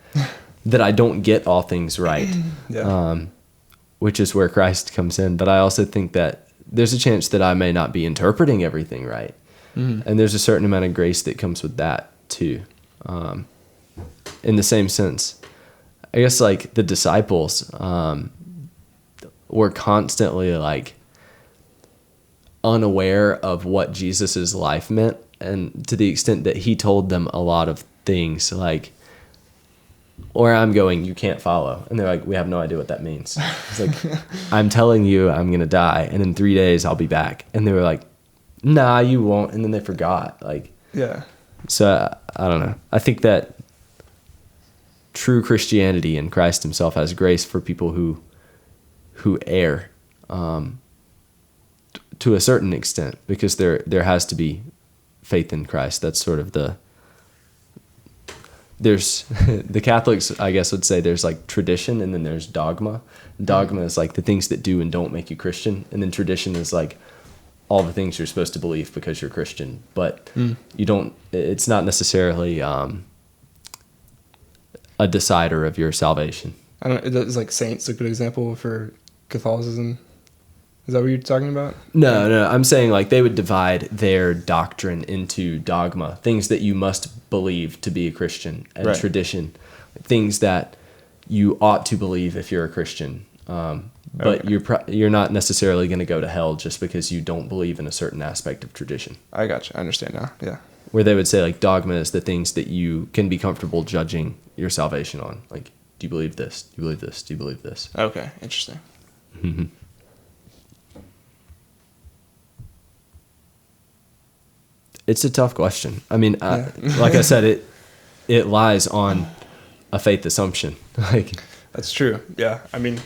I don't get all things right. Yeah. Which is where Christ comes in. But I also think that there's a chance that I may not be interpreting everything right. Mm-hmm. And there's a certain amount of grace that comes with that too. In the same sense, I guess, like, the disciples were constantly, like, unaware of what Jesus's life meant, and to the extent that he told them a lot of things, like, where I'm going, you can't follow. And they're like, we have no idea what that means. It's like, I'm telling you I'm going to die, and in 3 days I'll be back. And they were like, nah, you won't. And then they forgot. Like, yeah. So I don't know. I think that true Christianity and Christ himself has grace for people who err to a certain extent, because there has to be faith in Christ. That's sort of there's the Catholics, I guess, would say there's, like, tradition, and then there's dogma. Dogma is, like, the things that do and don't make you Christian, and then tradition is, like, all the things you're supposed to believe because you're Christian, but you don't. It's not necessarily a decider of your salvation. I don't. It's like saints a good example for Catholicism. Is that what you're talking about? No. I'm saying, like, they would divide their doctrine into dogma, things that you must believe to be a Christian, and right. Tradition, things that you ought to believe if you're a Christian. But okay. You're not necessarily going to go to hell just because you don't believe in a certain aspect of tradition. I gotcha. I understand now. Yeah. Where they would say, like, dogma is the things that you can be comfortable judging your salvation on. Like, do you believe this? Do you believe this? Do you believe this? Okay. Interesting. Mm-hmm. It's a tough question. I mean, like I said, it lies on a faith assumption. Like, that's true. Yeah. I mean,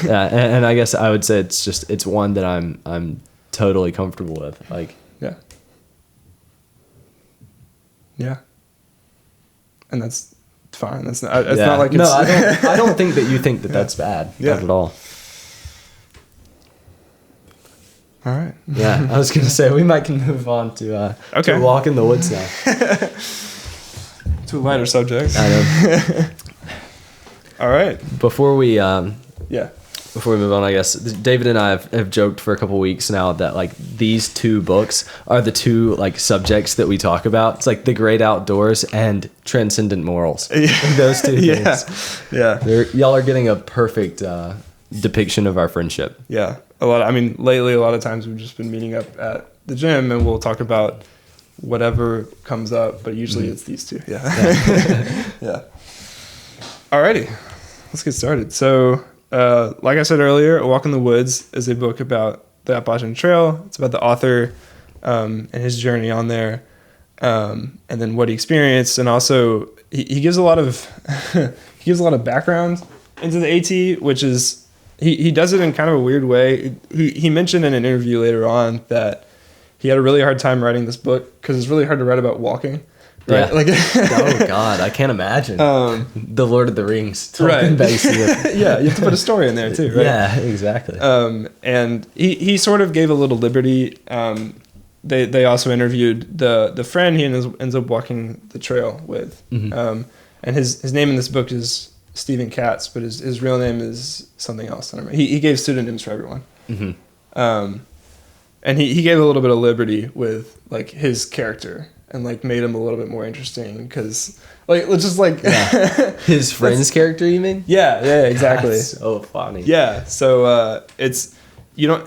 yeah, and I guess I would say it's one that I'm totally comfortable with. Like, yeah. Yeah. And that's fine. That's not. It's not like it's. No, I don't think that you think that that's bad. Yeah. Not at all. All right. Yeah, I was going to say we might move on to a walk in the woods now. To a lighter subject. I know. All right. Before we move on, I guess David and I have joked for a couple weeks now that, like, these two books are the two, like, subjects that we talk about. It's like the great outdoors and transcendent morals. Yeah. Those two things. Yeah. Y'all are getting a perfect depiction of our friendship. Yeah. Lately, a lot of times we've just been meeting up at the gym and we'll talk about whatever comes up, but usually it's these two. Yeah. Yeah. Alrighty, let's get started. So, like I said earlier, A Walk in the Woods is a book about the Appalachian Trail. It's about the author and his journey on there, and then what he experienced, and also he gives a lot of background into the AT, which is he does it in kind of a weird way. He mentioned in an interview later on that he had a really hard time writing this book because it's really hard to write about walking. Right? Yeah. Like, oh God, I can't imagine. The Lord of the Rings. Right. Basically. Yeah, you have to put a story in there too, right? Yeah, exactly. And he sort of gave a little liberty. They also interviewed the friend he ends up walking the trail with. Mm-hmm. And his name in this book is Stephen Katz, but his real name is something else. I don't remember. He gave pseudonyms for everyone. Mm-hmm. And he gave a little bit of liberty with like his character and like made him a little bit more interesting because like let's just like his friend's character, you mean? Yeah, exactly. That's so funny. Yeah, so it's you don't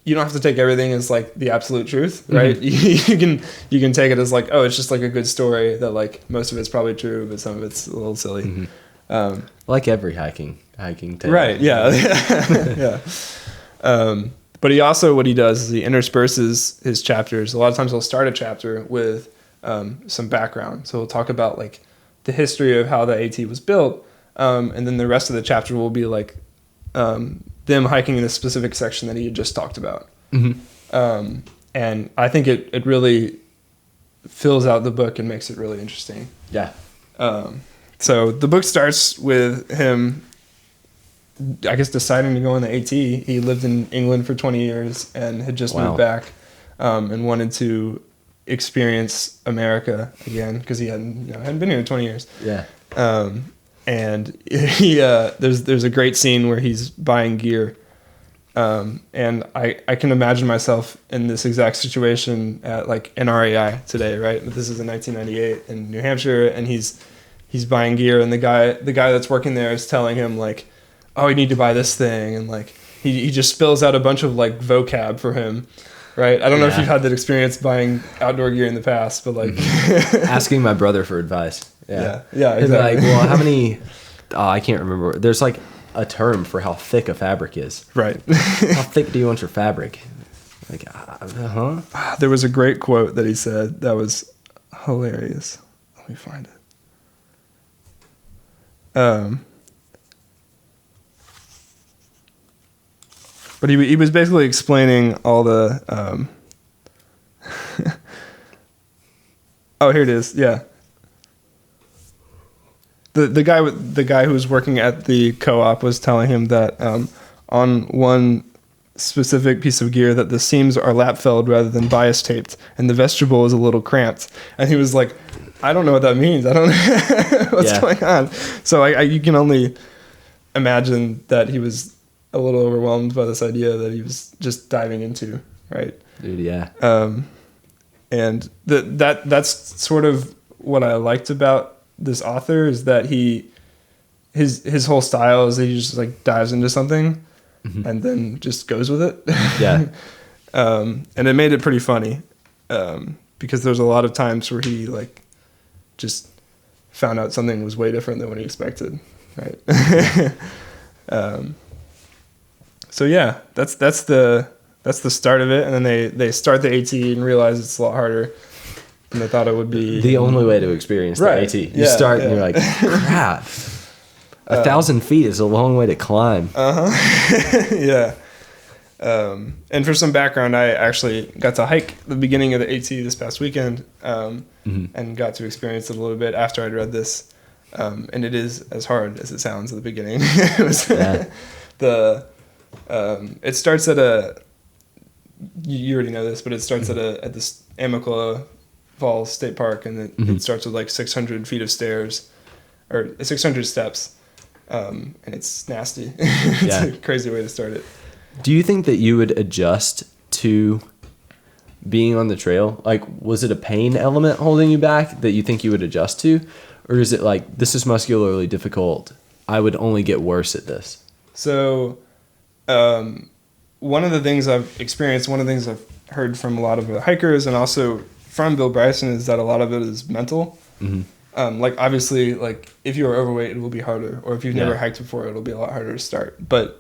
have to take everything as like the absolute truth, right? Mm-hmm. you can take it as like, oh, it's just like a good story that like most of it's probably true, but some of it's a little silly. Mm-hmm. Like every hiking tale. Right? Yeah, yeah. But he also, what he does is he intersperses his chapters. A lot of times he'll start a chapter with some background. So he'll talk about like the history of how the AT was built, and then the rest of the chapter will be like them hiking in a specific section that he had just talked about. Mm-hmm. And I think it really fills out the book and makes it really interesting. Yeah. So the book starts with him, I guess, deciding to go on the AT. He lived in England for 20 years and had just moved back and wanted to experience America again because he hadn't been here in 20 years. Yeah. And he there's a great scene where he's buying gear. And I can imagine myself in this exact situation at like NRAI today, right? This is in 1998 in New Hampshire, and he's buying gear, and the guy that's working there is telling him like, oh, you need to buy this thing, and like he just spills out a bunch of like vocab for him, right? I don't know if you've had that experience buying outdoor gear in the past, but like asking my brother for advice. Yeah, exactly. Like, well, how many? I can't remember. There's like a term for how thick a fabric is. Right. How thick do you want your fabric? Like, There was a great quote that he said that was hilarious. Let me find it. But he was basically explaining all the oh, here it is. Yeah. The guy who was working at the co-op was telling him that on one specific piece of gear that the seams are lap-felled rather than bias taped, and the vestibule is a little cramped. And he was like, I don't know what that means. I don't know what's going on. So you can only imagine that he was a little overwhelmed by this idea that he was just diving into, right? Dude, yeah. And that's sort of what I liked about this author is that his whole style is that he just like dives into something and then just goes with it. Yeah. And it made it pretty funny because there's a lot of times where he like just found out something was way different than what he expected, right? So yeah, that's the start of it, and then they start the AT and realize it's a lot harder than they thought it would be. The only way to experience the AT. You start and you're like, crap. 1,000 feet is a long way to climb. Yeah. And for some background, I actually got to hike the beginning of the AT this past weekend, and got to experience it a little bit after I'd read this. And it is as hard as it sounds at the beginning. It was it starts at you already know this, but it starts at this Amicaloa Falls State Park, and it starts with like 600 feet of stairs, or 600 steps, and it's nasty. It's a crazy way to start it. Do you think that you would adjust to being on the trail? Like, was it a pain element holding you back that you think you would adjust to? Or is it like, this is muscularly difficult, I would only get worse at this? So, one of the things I've experienced, one of the things I've heard from a lot of hikers and also from Bill Bryson is that a lot of it is mental. Like, obviously, like, if you're overweight, it will be harder. Or if you've never hiked before, it'll be a lot harder to start. But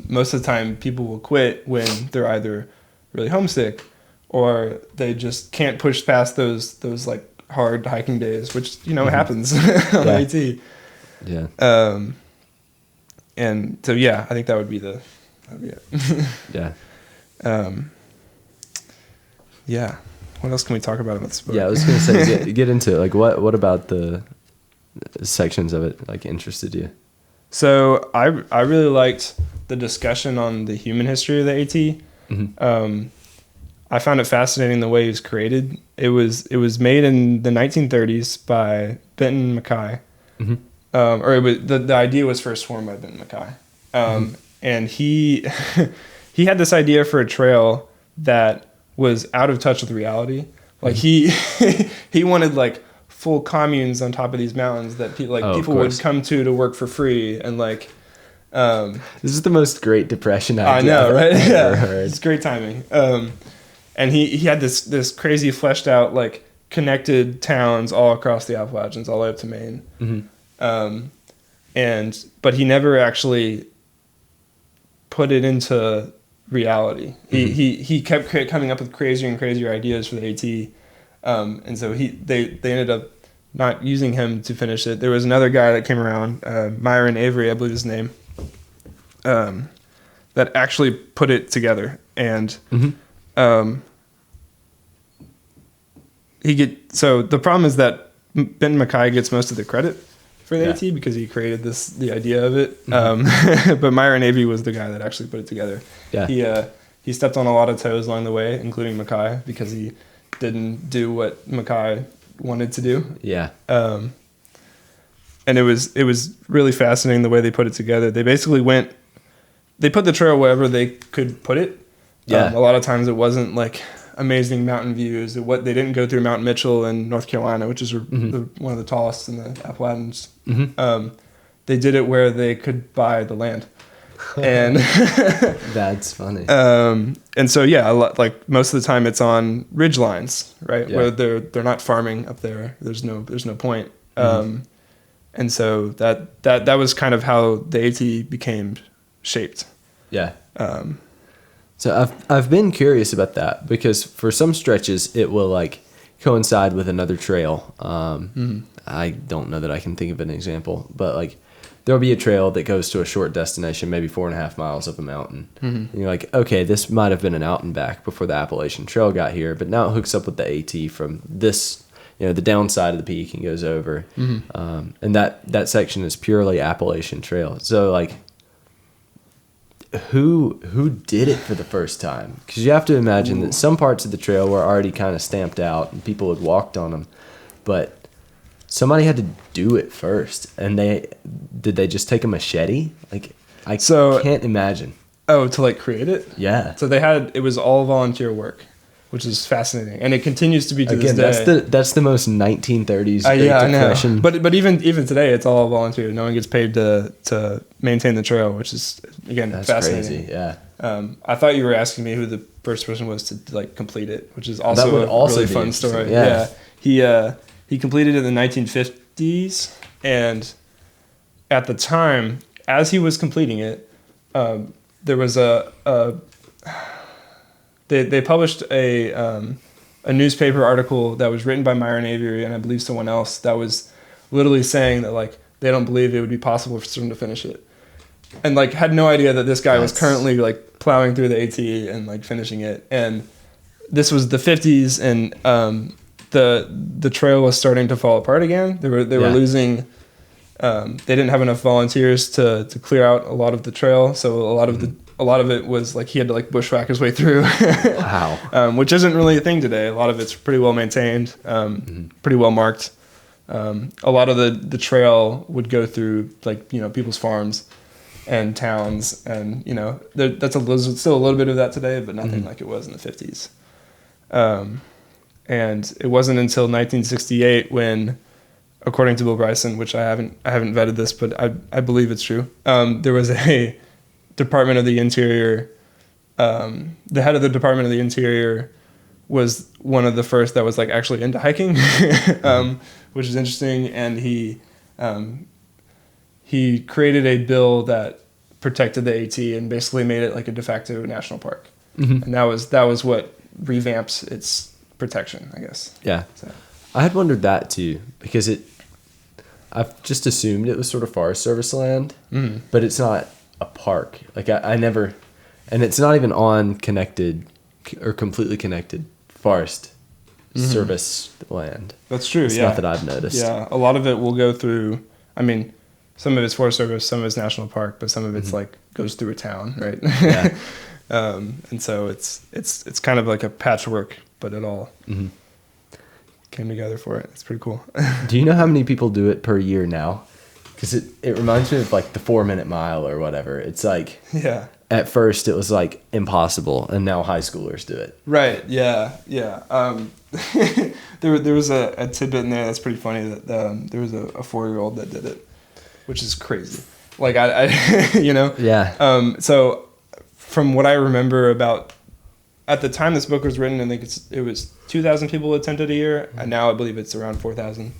most of the time, people will quit when they're either really homesick or they just can't push past those like hard hiking days, which happens on AT. Yeah. And so I think that would be it. Yeah. Yeah. What else can we talk about in this book? Yeah, I was gonna say get into it. Like, what about the sections of it like interested you? So I really liked the discussion on the human history of the AT. Mm-hmm. I found it fascinating the way it was created. It was made in the 1930s by Benton Mackay, Mm-hmm. Or it was the idea was first formed by Benton Mackay, and he he had this idea for a trail that was out of touch with reality. Like he he wanted like full communes on top of these mountains that people would come to work for free, and like this is the most Great Depression idea I know, right? I've Yeah, ever heard. it's great timing. And he had this crazy fleshed out like connected towns all across the Appalachians, all the way up to Maine. Mm-hmm. But he never actually put it into reality. Mm-hmm. He kept coming up with crazier and crazier ideas for the AT, and so they ended up not using him to finish it. There was another guy that came around, Myron Avery, I believe his name, that actually put it together. And Mm-hmm. So the problem is that Benton Mackay gets most of the credit for the Yeah. AT because he created the idea of it. Mm-hmm. But Myron Avery was the guy that actually put it together. Yeah. He stepped on a lot of toes along the way, including Mackay, because he didn't do what Mackay wanted to do. Yeah. And it was really fascinating the way they put it together. They basically they put the trail wherever they could put it. Yeah. A lot of times it wasn't like amazing mountain views. They didn't go through Mount Mitchell in North Carolina, which is one of the tallest in the Appalachians. Mm-hmm. They did it where they could buy the land. And That's funny. and so yeah, like most of the time it's on ridge lines, right? Yeah. Where they're not farming up there. There's no point. And so that was kind of how the AT became shaped. Yeah. So I've been curious about that because for some stretches it will like coincide with another trail. I don't know that I can think of an example, but like there'll be a trail that goes to a short destination, maybe 4.5 miles up a mountain. And you're like, okay, this might have been an out and back before the Appalachian Trail got here, but now it hooks up with the AT from this, the downside of the peak and goes over. And that section is purely Appalachian Trail. So like, who did it for the first time? Because you have to imagine that some parts of the trail were already kind of stamped out and people had walked on them, but somebody had to do it first. And did they just take a machete? Like I can't imagine. Oh, to like create it? Yeah. So it was all volunteer work, which is fascinating, and it continues to be to this day. That's the most 1930s Great Depression. I know. But even today, it's all volunteer. No one gets paid to maintain the trail, which is again That's fascinating. crazy. Yeah. I thought you were asking me who the first person was to like complete it, which is also a really fun story. Yeah. He completed it in the 1950s, and at the time, as he was completing it, there was They published a newspaper article that was written by Myron Avery and I believe someone else that was literally saying that like they don't believe it would be possible for someone to finish it, and like had no idea that this guy was currently like plowing through the AT and like finishing it. And this was the 50s, and the trail was starting to fall apart again. They were losing. They didn't have enough volunteers to clear out a lot of the trail, so a lot of it was like he had to like bushwhack his way through. Wow. Which isn't really a thing today. A lot of it's pretty well maintained, pretty well marked. A lot of the trail would go through like people's farms and towns, and there's still a little bit of that today, but nothing like it was in the 50s. And it wasn't until 1968 when, according to Bill Bryson, which I haven't vetted this, but I believe it's true. There was a Department of the Interior. The head of the Department of the Interior was one of the first that was like actually into hiking, which is interesting. And he created a bill that protected the AT and basically made it like a de facto national park. And that was what revamps its protection, I guess. Yeah. So. I had wondered that too, because I've just assumed it was sort of Forest Service land, but it's not a park. Like I never, and it's not even on connected or completely connected Forest Service land. That's true. It's not that I've noticed. Yeah, a lot of it will go through. I mean, some of it's Forest Service, some of it's National Park, but some of it's like goes through a town, right? Yeah. And so it's kind of like a patchwork, but it all came together for it. It's pretty cool. Do you know how many people do it per year now? Because it reminds me of like the 4-minute mile or whatever. It's like, at first it was like impossible, and now high schoolers do it. Right. Yeah. There was a tidbit in there that's pretty funny that there was a 4-year-old that did it, which is crazy. Like I you know. Yeah. So from what I remember about at the time this book was written, I think it was 2,000 people attempted a year, and now I believe it's around 4,000.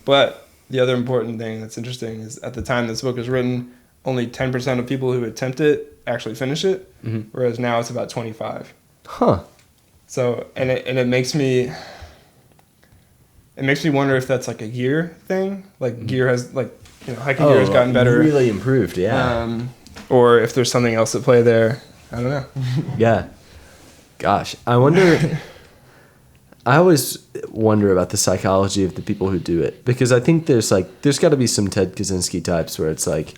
But the other important thing that's interesting is at the time this book was written, only 10% of people who attempt it actually finish it, whereas now it's about 25. Huh. So it makes me wonder if that's like a gear thing, like gear has like hiking gear has gotten better, really improved, yeah. Or if there's something else at play there. I don't know. Yeah. Gosh, I always wonder about the psychology of the people who do it, because I think there's got to be some Ted Kaczynski types where it's like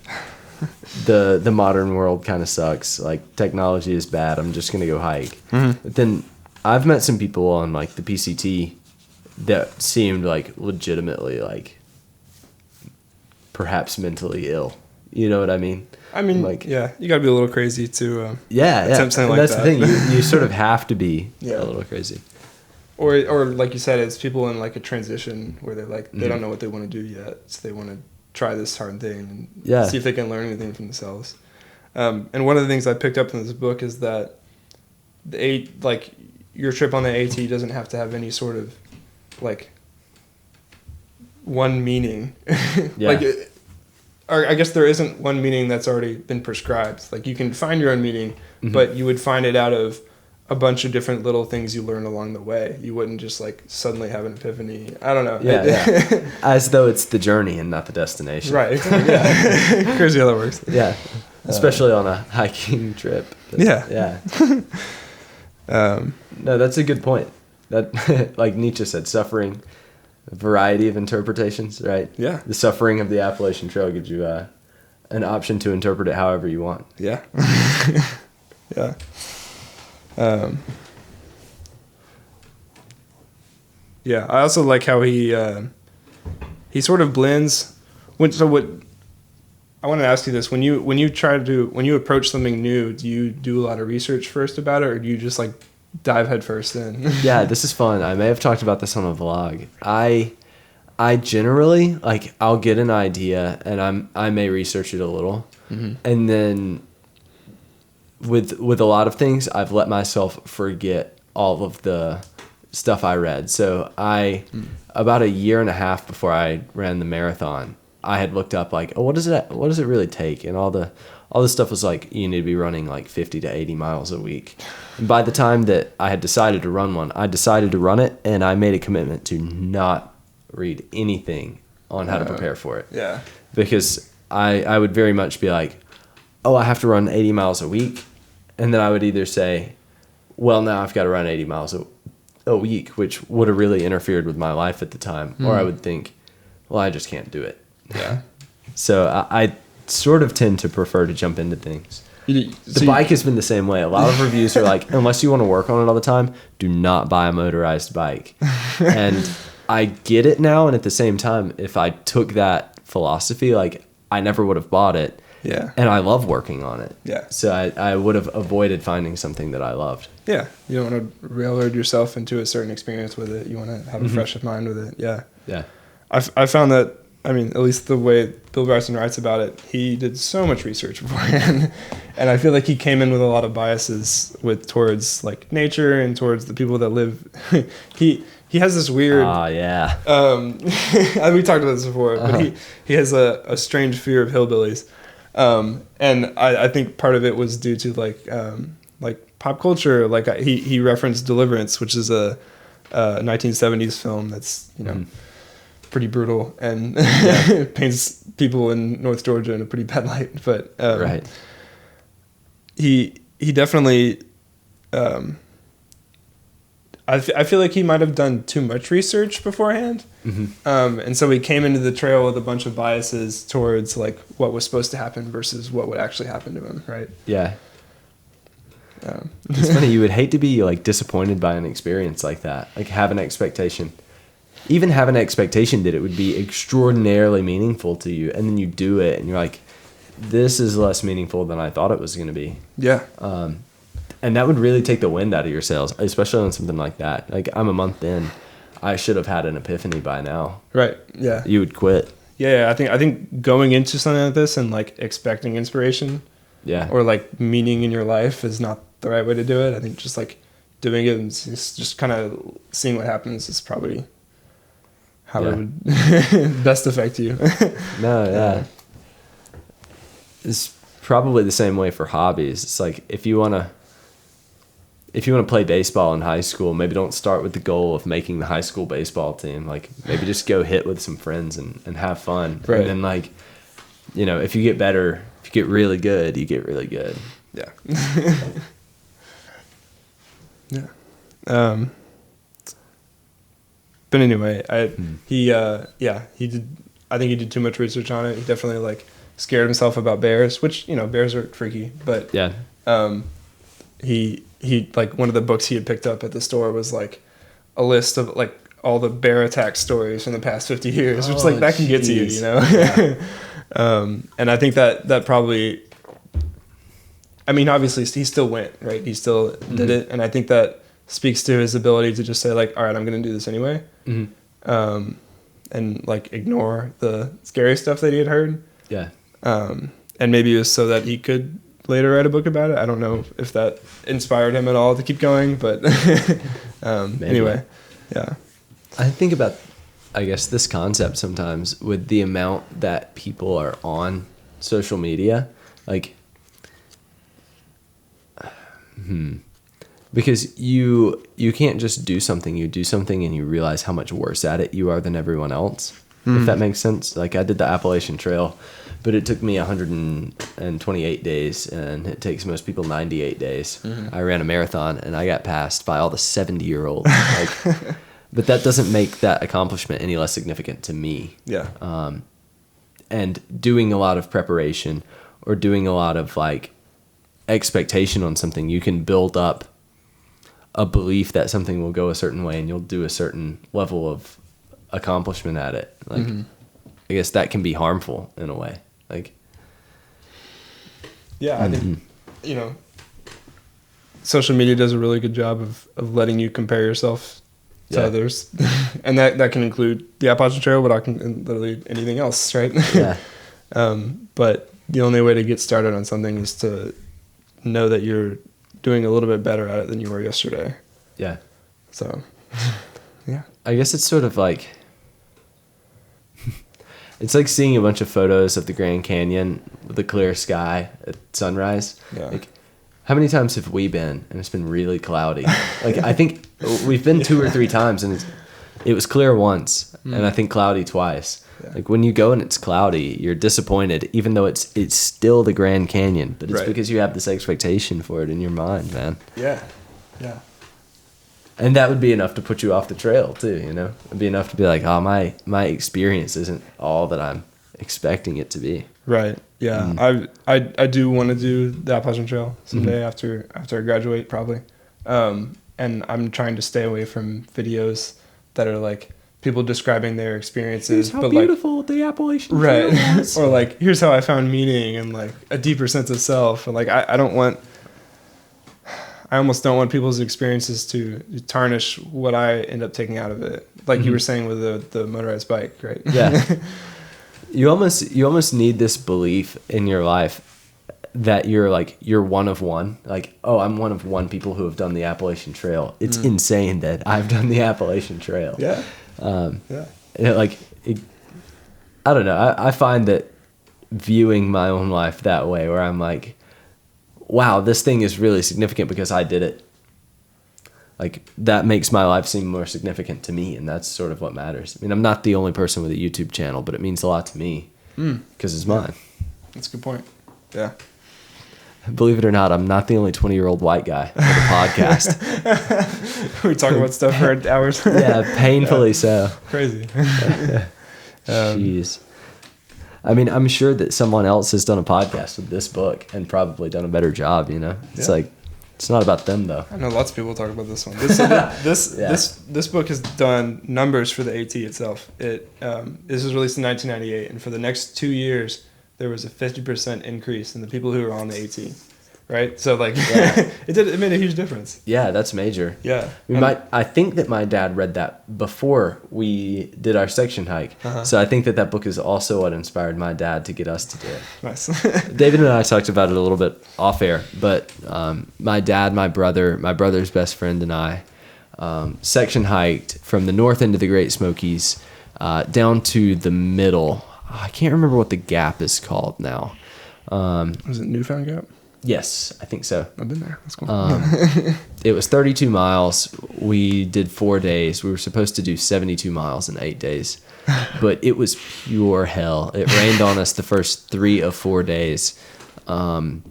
the modern world kind of sucks, like technology is bad, I'm just gonna go hike. But then I've met some people on like the PCT that seemed like legitimately like perhaps mentally ill. You know what I mean? I mean, like, yeah, you gotta be a little crazy to attempt something like that's that. The thing. You sort of have to be a little crazy. Or like you said, it's people in like a transition where they're like they don't know what they want to do yet, so they want to try this hard thing and see if they can learn anything from themselves. And one of the things I picked up in this book is that your trip on the AT doesn't have to have any sort of like one meaning. Or I guess there isn't one meaning that's already been prescribed. Like you can find your own meaning, but you would find it out of a bunch of different little things you learn along the way. You wouldn't just like suddenly have an epiphany. I don't know. Yeah. As though it's the journey and not the destination. Right. Exactly. Yeah. Crazy how that works. Yeah. Especially on a hiking trip. Yeah. No, that's a good point. That, like Nietzsche said, suffering, a variety of interpretations, right? Yeah. The suffering of the Appalachian Trail gives you an option to interpret it however you want. Yeah. Yeah. Yeah, I also like how he sort of blends. I want to ask you this: when you approach something new, do you do a lot of research first about it, or do you just like dive headfirst in? Yeah, this is fun. I may have talked about this on a vlog. I generally like I'll get an idea and I may research it a little, and then with a lot of things I've let myself forget all of the stuff I read. So about a year and a half before I ran the marathon, I had looked up like, what does it really take? And all the stuff was like, you need to be running like 50 to 80 miles a week. And by the time that I had decided to run one, I decided to run it, and I made a commitment to not read anything on how to prepare for it. Yeah. Because I would very much be like, oh, I have to run 80 miles a week. And then I would either say, well, now I've got to run 80 miles a week, which would have really interfered with my life at the time. Or I would think, well, I just can't do it. Yeah. So I sort of tend to prefer to jump into things. The bike has been the same way. A lot of reviews are like, unless you want to work on it all the time, do not buy a motorized bike. And I get it now. And at the same time, if I took that philosophy, like I never would have bought it. Yeah. And I love working on it. Yeah. So I would have avoided finding something that I loved. Yeah. You don't want to railroad yourself into a certain experience with it. You want to have a fresh mind with it. Yeah. Yeah. I found that, I mean, at least the way Bill Bryson writes about it, he did so much research beforehand. And I feel like he came in with a lot of biases towards like nature and towards the people that live. He has this weird. Oh, yeah. We talked about this before, but he has a strange fear of hillbillies. And I think part of it was due to like pop culture. Like he referenced Deliverance, which is a 1970s film that's, pretty brutal and paints people in North Georgia in a pretty bad light. But right. He definitely, I I feel like he might have done too much research beforehand. And so he came into the trail with a bunch of biases towards like what was supposed to happen versus what would actually happen to him, right? Yeah. It's funny, you would hate to be like disappointed by an experience like that. Like have an expectation. Even have an expectation that it would be extraordinarily meaningful to you, and then you do it and you're like, this is less meaningful than I thought it was going to be. Yeah. And that would really take the wind out of your sails, especially on something like that. Like I'm a month in, I should have had an epiphany by now. Right. Yeah. You would quit. Yeah. I think going into something like this and like expecting inspiration, or like meaning in your life is not the right way to do it. I think just like doing it and just kind of seeing what happens is probably how it would best affect you. It's probably the same way for hobbies. It's like if you want to play baseball in high school, maybe don't start with the goal of making the high school baseball team. Like maybe just go hit with some friends and have fun. Right. And then like, you know, if you get better, if you get really good, you get really good. Yeah. Yeah. But anyway, he did. I think he did too much research on it. He definitely like scared himself about bears, which, you know, bears are freaky. But yeah, he like one of the books he had picked up at the store was like a list of like all the bear attack stories from the past 50 years, which like that can get to you, you know. Yeah. And I think that probably. I mean, obviously, he still went, right? He still did it, and I think that speaks to his ability to just say, like, all right, I'm going to do this anyway, and, like, ignore the scary stuff that he had heard. Yeah. And maybe it was so that he could later write a book about it. I don't know if that inspired him at all to keep going, but anyway, yeah. I think about, I guess, this concept sometimes with the amount that people are on social media, like... Because you can't just do something. You do something and you realize how much worse at it you are than everyone else. If that makes sense. Like I did the Appalachian Trail, but it took me 128 days, and it takes most people 98 days. I ran a marathon and I got passed by all the 70-year-olds. Like, but that doesn't make that accomplishment any less significant to me. Yeah. And doing a lot of preparation or doing a lot of like expectation on something, you can build up a belief that something will go a certain way and you'll do a certain level of accomplishment at it. Like I guess that can be harmful in a way. Like I think, you know, social media does a really good job of letting you compare yourself to others. And that can include the Appalachian Trail, but I can literally anything else, right? Yeah. But the only way to get started on something is to know that you're doing a little bit better at it than you were yesterday. Yeah. So, yeah. I guess it's sort of like, it's like seeing a bunch of photos of the Grand Canyon with a clear sky at sunrise. Yeah. Like, how many times have we been and it's been really cloudy? Like, I think we've been 2 or 3 times and it was clear once and I think cloudy twice. Yeah. Like when you go and it's cloudy, you're disappointed, even though it's still the Grand Canyon, but it's because you have this expectation for it in your mind, man. Yeah. Yeah. And that would be enough to put you off the trail too, you know? It'd be enough to be like, oh, my experience isn't all that I'm expecting it to be. Right. Yeah. I do want to do the Appalachian Trail someday after I graduate, probably. And I'm trying to stay away from videos that are like people describing their experiences. Here's how beautiful the Appalachian Trail was. Or like, here's how I found meaning and like a deeper sense of self. And like, I almost don't want people's experiences to tarnish what I end up taking out of it. Like you were saying with the motorized bike, right? Yeah. You almost need this belief in your life that you're one of one. Like, oh, I'm one of one people who have done the Appalachian Trail. It's insane that I've done the Appalachian Trail. Yeah. I don't know. I find that viewing my own life that way, where I'm like, wow, this thing is really significant because I did it. Like, that makes my life seem more significant to me, and that's sort of what matters. I mean, I'm not the only person with a YouTube channel, but it means a lot to me because it's mine. That's a good point. Yeah. believe it or not, I'm not the only 20-year-old white guy with a podcast. We talk about stuff for hours. Yeah, painfully so. Crazy. Jeez. I mean, I'm sure that someone else has done a podcast with this book and probably done a better job, you know? It's like, it's not about them, though. I know lots of people talk about this one. This book has done numbers for the AT itself. This was released in 1998, and for the next 2 years, there was a 50% increase in the people who were on the AT. Right, so like, it made a huge difference. Yeah, that's major. Yeah, I think that my dad read that before we did our section hike. So I think that book is also what inspired my dad to get us to do it. Nice. David and I talked about it a little bit off air, but my dad, my brother's best friend, and I section hiked from the north end of the Great Smokies down to the middle. I can't remember what the gap is called now. Was it Newfound Gap? Yes, I think so. I've been there. That's cool. It was 32 miles. We did 4 days. We were supposed to do 72 miles in 8 days, but it was pure hell. It rained on us the first 3 of 4 days. And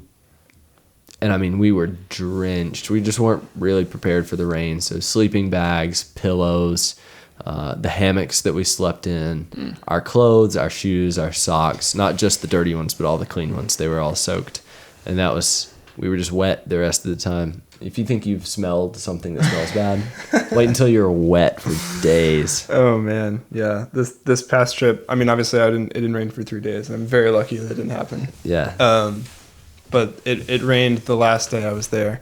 I mean, we were drenched. We just weren't really prepared for the rain. So sleeping bags, pillows, the hammocks that we slept in, our clothes, our shoes, our socks, not just the dirty ones, but all the clean ones. They were all soaked. And we were just wet the rest of the time. If you think you've smelled something that smells bad, wait until you're wet for days. Oh man, yeah. This past trip, I mean, obviously it didn't rain for 3 days, and I'm very lucky that it didn't happen. Yeah. But it rained the last day I was there,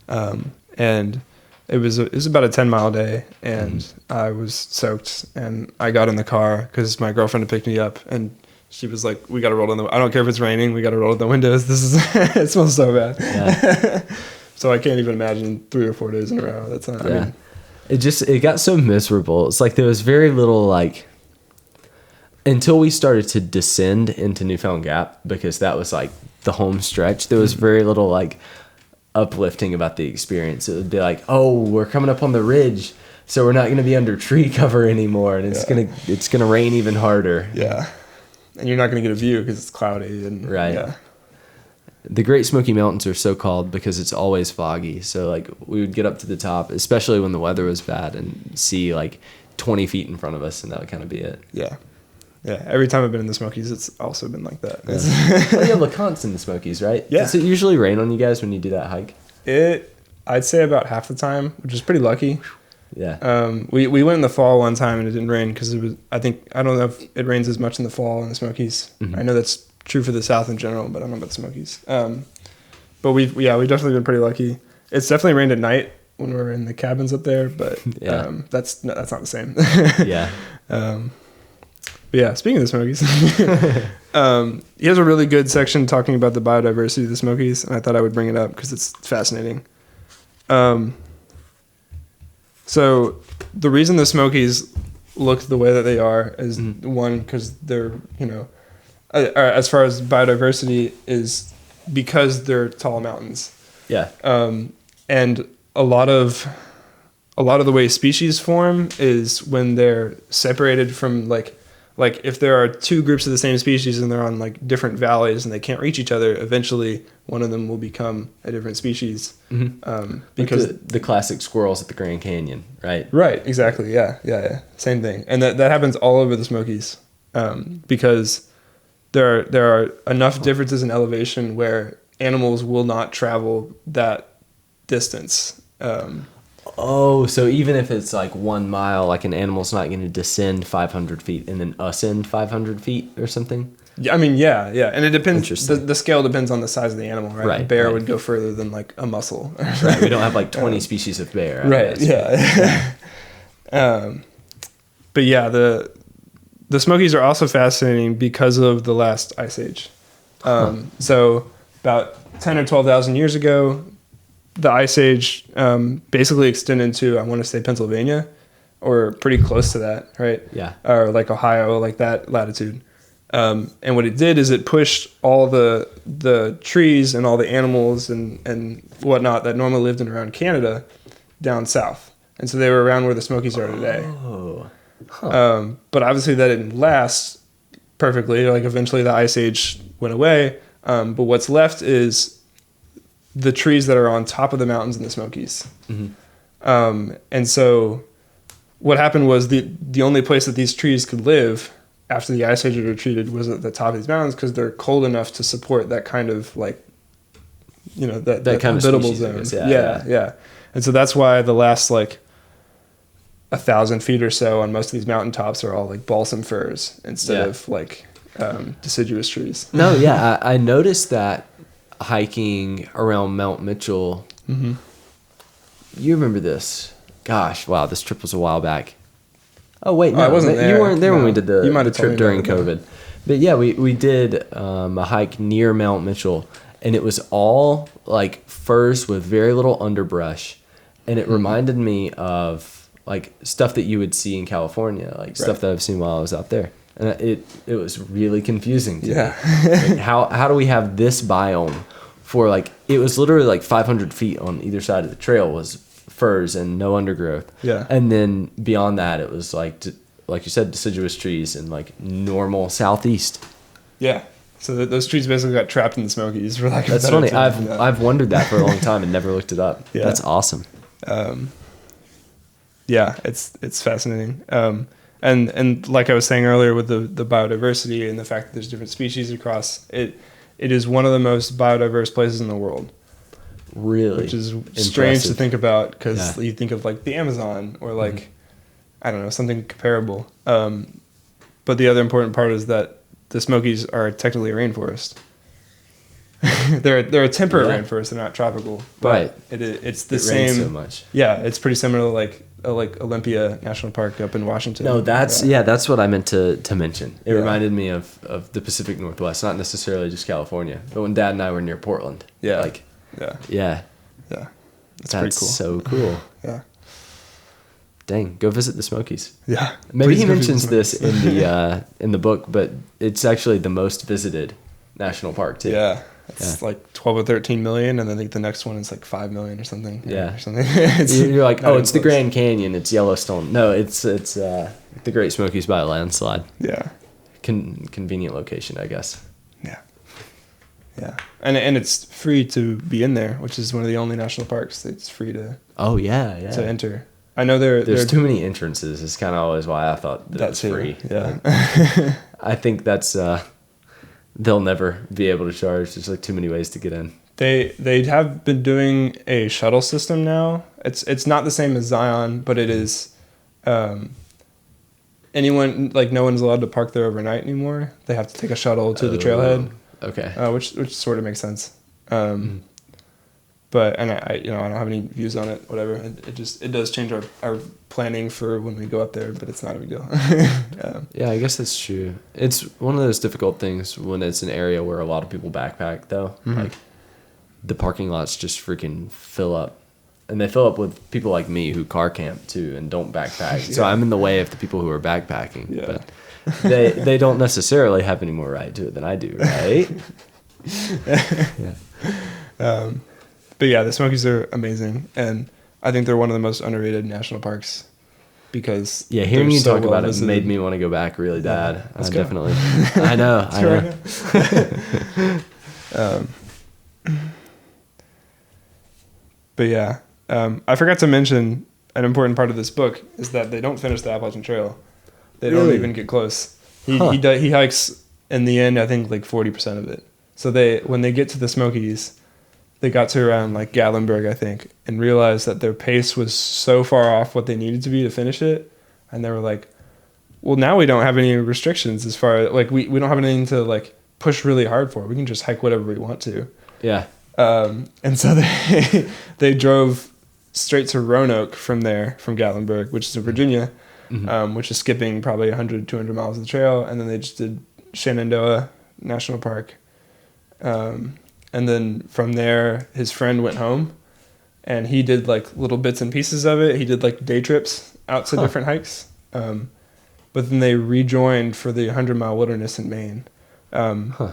and it was about a 10-mile day, and I was soaked, and I got in the car because my girlfriend had picked me up, and she was like, "We got to roll down I don't care if it's raining. We got to roll down the windows. It smells so bad." Yeah. So I can't even imagine 3 or 4 days in a row. That's not. Yeah. I mean, it got so miserable. It's like there was very little until we started to descend into Newfound Gap, because that was like the home stretch. There was very little uplifting about the experience. It would be like, "Oh, we're coming up on the ridge, so we're not going to be under tree cover anymore, and it's gonna rain even harder." Yeah. And you're not going to get a view because it's cloudy. And right. Yeah. The Great Smoky Mountains are so called because it's always foggy. So we would get up to the top, especially when the weather was bad, and see 20 feet in front of us, and that would kind of be it. Yeah. Yeah. Every time I've been in the Smokies, it's also been like that. Yeah. Well, you have LeConte's in the Smokies, right? Yeah. Does it usually rain on you guys when you do that hike? I'd say about half the time, which is pretty lucky. Yeah. We went in the fall one time and it didn't rain because I don't know if it rains as much in the fall in the Smokies. Mm-hmm. I know that's true for the South in general, but I don't know about the Smokies. But we've definitely been pretty lucky. It's definitely rained at night when we're in the cabins up there, but that's not the same. Yeah. But yeah, speaking of the Smokies, he has a really good section talking about the biodiversity of the Smokies, and I thought I would bring it up because it's fascinating. So the reason the Smokies look the way that they are is one, because they're, as far as biodiversity, is because they're tall mountains. Yeah. And a lot of the way species form is when they're separated from like if there are two groups of the same species and they're on different valleys and they can't reach each other, eventually one of them will become a different species. Because the classic squirrels at the Grand Canyon, right? Right, exactly. Yeah. Same thing. And that happens all over the Smokies, because there are enough differences in elevation where animals will not travel that distance. So even if it's 1 mile, an animal's not going to descend 500 feet and then ascend 500 feet or something? Yeah, I mean, yeah. And it depends. The scale depends on the size of the animal, right? Right, a bear would go further than a mussel. Right. We don't have 20 species of bear. Right. Yeah. But yeah, the Smokies are also fascinating because of the last ice age. So about 10 or 12,000 years ago, the ice age basically extended to, I want to say, Pennsylvania, or pretty close to that, right? Yeah. Or Ohio, that latitude. And what it did is it pushed all the trees and all the animals and whatnot that normally lived in around Canada down south. And so they were around where the Smokies are today. Oh. Huh. But obviously that didn't last perfectly. Eventually the ice age went away. But what's left is the trees that are on top of the mountains in the Smokies. And so what happened was the only place that these trees could live after the ice age had retreated was at the top of these mountains, because they're cold enough to support that kind of like, you know, that kind of habitable species, zone. yeah. And so that's why the last like 1,000 feet or so on most of these mountaintops are all like balsam firs instead of like deciduous trees. No, yeah, I noticed that hiking around Mount Mitchell. You remember this? Gosh, wow, this trip was a while back. Oh wait, no, I wasn't there. You weren't there when we did You might the have told trip me during about COVID. But yeah, we did a hike near Mount Mitchell, and it was all like firs with very little underbrush, and it reminded me of like stuff that you would see in California, like stuff that I've seen while I was out there, and it was really confusing to me. Like, how do we have this biome for like, it was literally like 500 feet on either side of the trail was firs and no undergrowth. And then beyond that, it was like you said, deciduous trees and like normal southeast. So those trees basically got trapped in the Smokies for like. That's funny. I've wondered that for a long time and never looked it up. That's awesome. It's fascinating. And like I was saying earlier with the biodiversity and the fact that there's different species across it is one of the most biodiverse places in the world. Really? Which is strange to think about, because you think of like the Amazon or like, I don't know, something comparable. But the other important part is that the Smokies are technically a rainforest. they're a temperate rainforest. They're not tropical. But it's the same. Rains so much. Yeah, it's pretty similar to like Olympia National Park up in Washington. No, that's what I meant to mention. It reminded me of the Pacific Northwest, not necessarily just California. But when Dad and I were near Portland. That's pretty cool. So cool. Dang, go visit the Smokies. Maybe Please he mentions visit this in the book, but it's actually the most visited national park too. It's like 12 or 13 million, and I think the next one is like 5 million or something. Or something. You're like, oh, it's the Grand Canyon, it's Yellowstone. No, it's the Great Smokies by a landslide. Convenient location, I guess. And it's free to be in there, which is one of the only national parks that's free to. To enter. I know there's too many entrances. It's kind of always why I thought that it's free. I think that's they'll never be able to charge. There's like too many ways to get in. They have been doing a shuttle system now. It's not the same as Zion, but it is. Anyone, like, no one's allowed to park there overnight anymore. They have to take a shuttle to the trailhead. Okay. Which sort of makes sense. But I don't have any views on it. Whatever. It does change our planning for when we go up there, but it's not a big deal. Yeah, I guess that's true. It's one of those difficult things when it's an area where a lot of people backpack, though. Like, the parking lots just freaking fill up. And they fill up with people like me who car camp too and don't backpack. So I'm in the way of the people who are backpacking. But they don't necessarily have any more right to it than I do, right? But yeah, the Smokies are amazing, and I think they're one of the most underrated national parks because hearing you talk about it made me want to go back really bad. Definitely. I know. But yeah, I forgot to mention an important part of this book is that they don't finish the Appalachian Trail. They don't even get close. He hikes in the end, I think, like 40% of it. So when they get to the Smokies, they got to around like Gatlinburg, I think, and realized that their pace was so far off what they needed to be to finish it. And they were like, well, now we don't have any restrictions as far as, like, we don't have anything to like push really hard for. We can just hike whatever we want to. And so they drove straight to Roanoke from Gatlinburg, which is in Virginia, which is skipping probably 100, 200 miles of the trail. And then they just did Shenandoah National Park. And then from there, his friend went home, and he did like little bits and pieces of it. He did like day trips out to different hikes. But then they rejoined for the 100-mile wilderness in Maine. And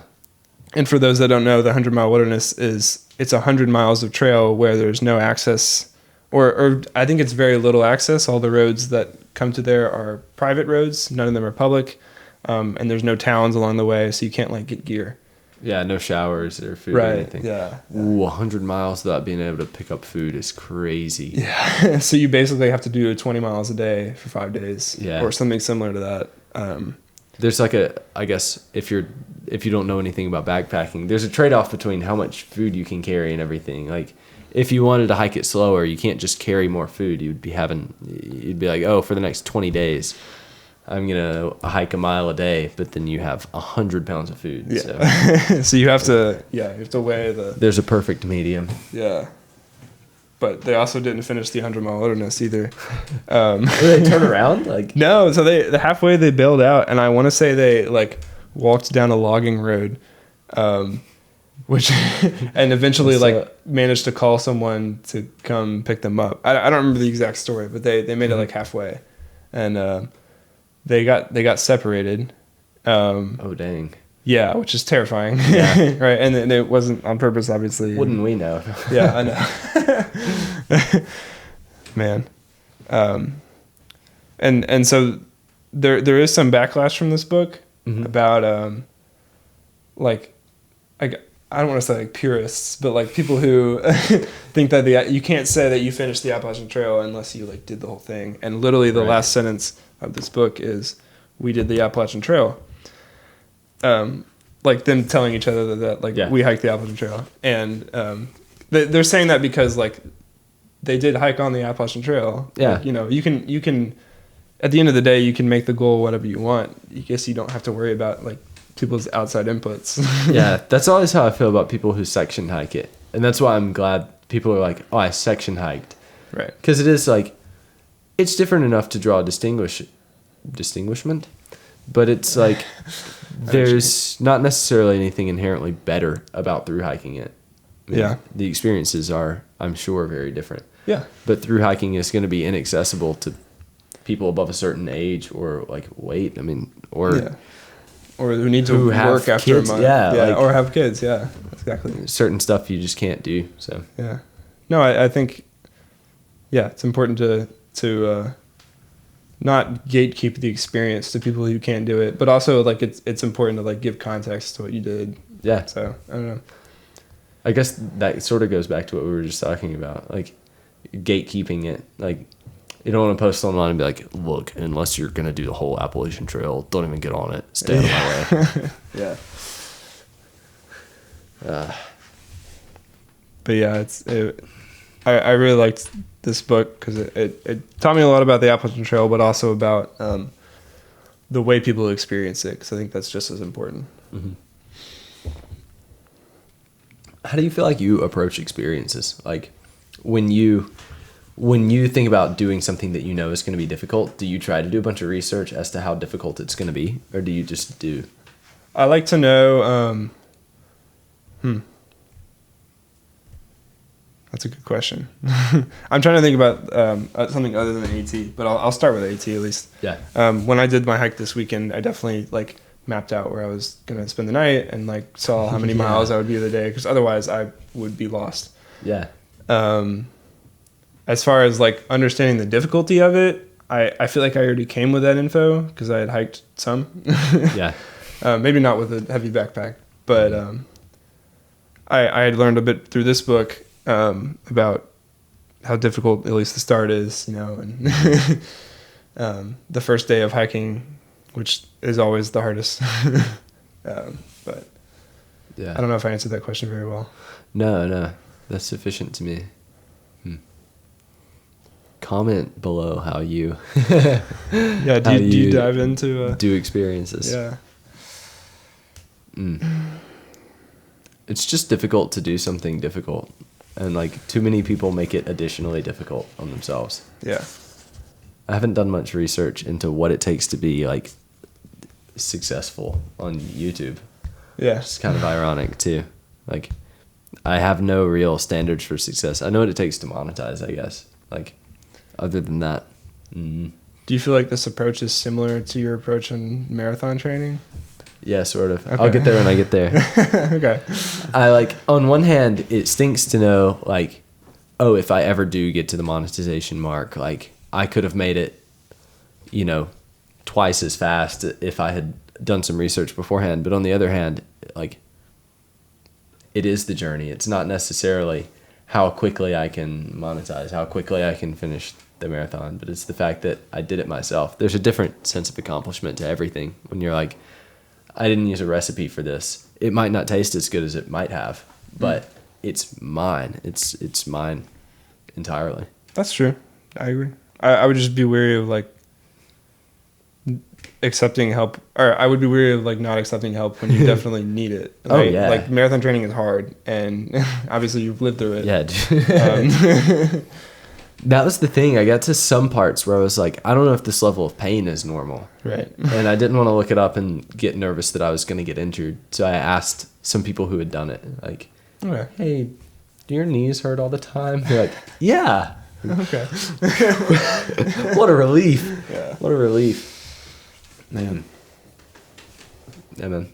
for those that don't know, the 100-mile wilderness it's 100 miles of trail where there's no access, or I think it's very little access. All the roads that come to there are private roads. None of them are public. And there's no towns along the way, so you can't like get gear. Yeah, no showers or food or Right. anything. Yeah. Ooh, 100 miles without being able to pick up food is crazy. Yeah. So you basically have to do 20 miles a day for 5 days. Yeah. Or something similar to that. There's like I guess if you don't know anything about backpacking, there's a trade-off between how much food you can carry and everything. Like if you wanted to hike it slower, you can't just carry more food. You'd be like, oh, for the next 20 days, I'm going to hike a mile a day, but then you have 100 pounds of food. Yeah. So, so you have to weigh the... There's a perfect medium. Yeah. But they also didn't finish the 100-mile wilderness either. Did they turn around? Like No, so the halfway they bailed out, and I want to say they like walked down a logging road, which and eventually managed to call someone to come pick them up. I don't remember the exact story, but they made it like halfway, and they got separated. oh dang. Yeah, which is terrifying. Yeah. Right, and it wasn't on purpose, obviously. Wouldn't we know? Yeah, I know. Man. And so there is some backlash from this book about like I don't want to say like purists, but like people who think that you can't say that you finished the Appalachian Trail unless you like did the whole thing. And literally the last sentence of this book is, "We did the Appalachian Trail." Like them telling each other that we hiked the Appalachian Trail, and they're saying that because like they did hike on the Appalachian Trail. Yeah, like, you can at the end of the day you can make the goal whatever you want. I guess you don't have to worry about like people's outside inputs. Yeah, that's always how I feel about people who section hike it, and that's why I'm glad people are like, oh, I section hiked, right? Because it is like it's different enough to draw distinguishment, but it's like. There's not necessarily anything inherently better about through hiking it. I mean, the experiences are, I'm sure, very different. Yeah. But through hiking is going to be inaccessible to people above a certain age or like weight. I mean, or who need to work after kids, a month. Yeah, or have kids. Yeah, exactly. Certain stuff you just can't do. So yeah. No, I think it's important to not gatekeep the experience to people who can't do it, but also like it's important to like give context to what you did. Yeah. So I don't know. I guess that sort of goes back to what we were just talking about, like gatekeeping it. Like you don't want to post online and be like, look, unless you're gonna do the whole Appalachian Trail, don't even get on it. Stay out of my way. Yeah. But yeah, I really liked this book because it taught me a lot about the Appalachian Trail, but also about the way people experience it, because I think that's just as important. Mm-hmm. How do you feel like you approach experiences? Like when you think about doing something that you know is going to be difficult, do you try to do a bunch of research as to how difficult it's going to be, or do you just do? I like to know. That's a good question. I'm trying to think about something other than AT, but I'll start with AT at least. Yeah. When I did my hike this weekend, I definitely like mapped out where I was gonna spend the night and like saw how many miles I would be the day, because otherwise I would be lost. Yeah. As far as like understanding the difficulty of it, I feel like I already came with that info because I had hiked some. Yeah. Maybe not with a heavy backpack, but I had learned a bit through this book about how difficult at least the start is, and the first day of hiking, which is always the hardest. But yeah, I don't know if I answered that question very well. No, that's sufficient to me. Comment below how you do you dive into do experiences. Yeah. It's just difficult to do something difficult, and like too many people make it additionally difficult on themselves. Yeah. I haven't done much research into what it takes to be like successful on YouTube. Yeah. It's kind of ironic too. Like I have no real standards for success. I know what it takes to monetize, I guess. Like other than that. Do you feel like this approach is similar to your approach in marathon training? Yeah, sort of. Okay. I'll get there when I get there. Okay. I like, on one hand, it stinks to know, like, oh, if I ever do get to the monetization mark, like, I could have made it, twice as fast if I had done some research beforehand. But on the other hand, like, it is the journey. It's not necessarily how quickly I can monetize, how quickly I can finish the marathon, but it's the fact that I did it myself. There's a different sense of accomplishment to everything when you're like, I didn't use a recipe for this. It might not taste as good as it might have, but it's mine. It's mine entirely. That's true. I agree. I would just be wary of like accepting help, or I would be wary of like not accepting help when you definitely need it. Right? Oh yeah. Like marathon training is hard, and obviously you've lived through it. Yeah. That was the thing. I got to some parts where I was like, I don't know if this level of pain is normal. Right. And I didn't want to look it up and get nervous that I was going to get injured. So I asked some people who had done it, like, Okay. hey, do your knees hurt all the time? They're like, yeah. Okay. What a relief. Yeah. What a relief. Man. Yeah, man.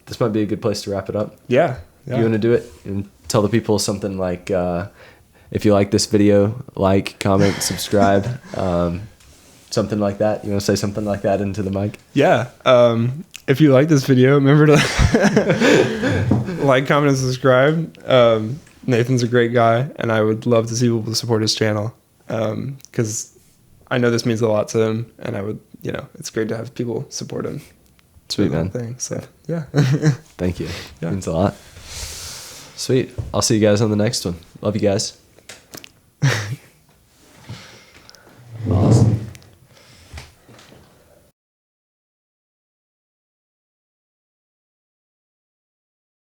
This might be a good place to wrap it up. Yeah. You want to do it and tell the people something like, if you like this video, like, comment, subscribe, something like that. You want to say something like that into the mic? Yeah. If you like this video, remember to like, comment, and subscribe. Nathan's a great guy, and I would love to see people support his channel, because I know this means a lot to him, and I would, it's great to have people support him. Sweet, man. So, yeah. Thank you. Yeah. Means a lot. Sweet. I'll see you guys on the next one. Love you guys.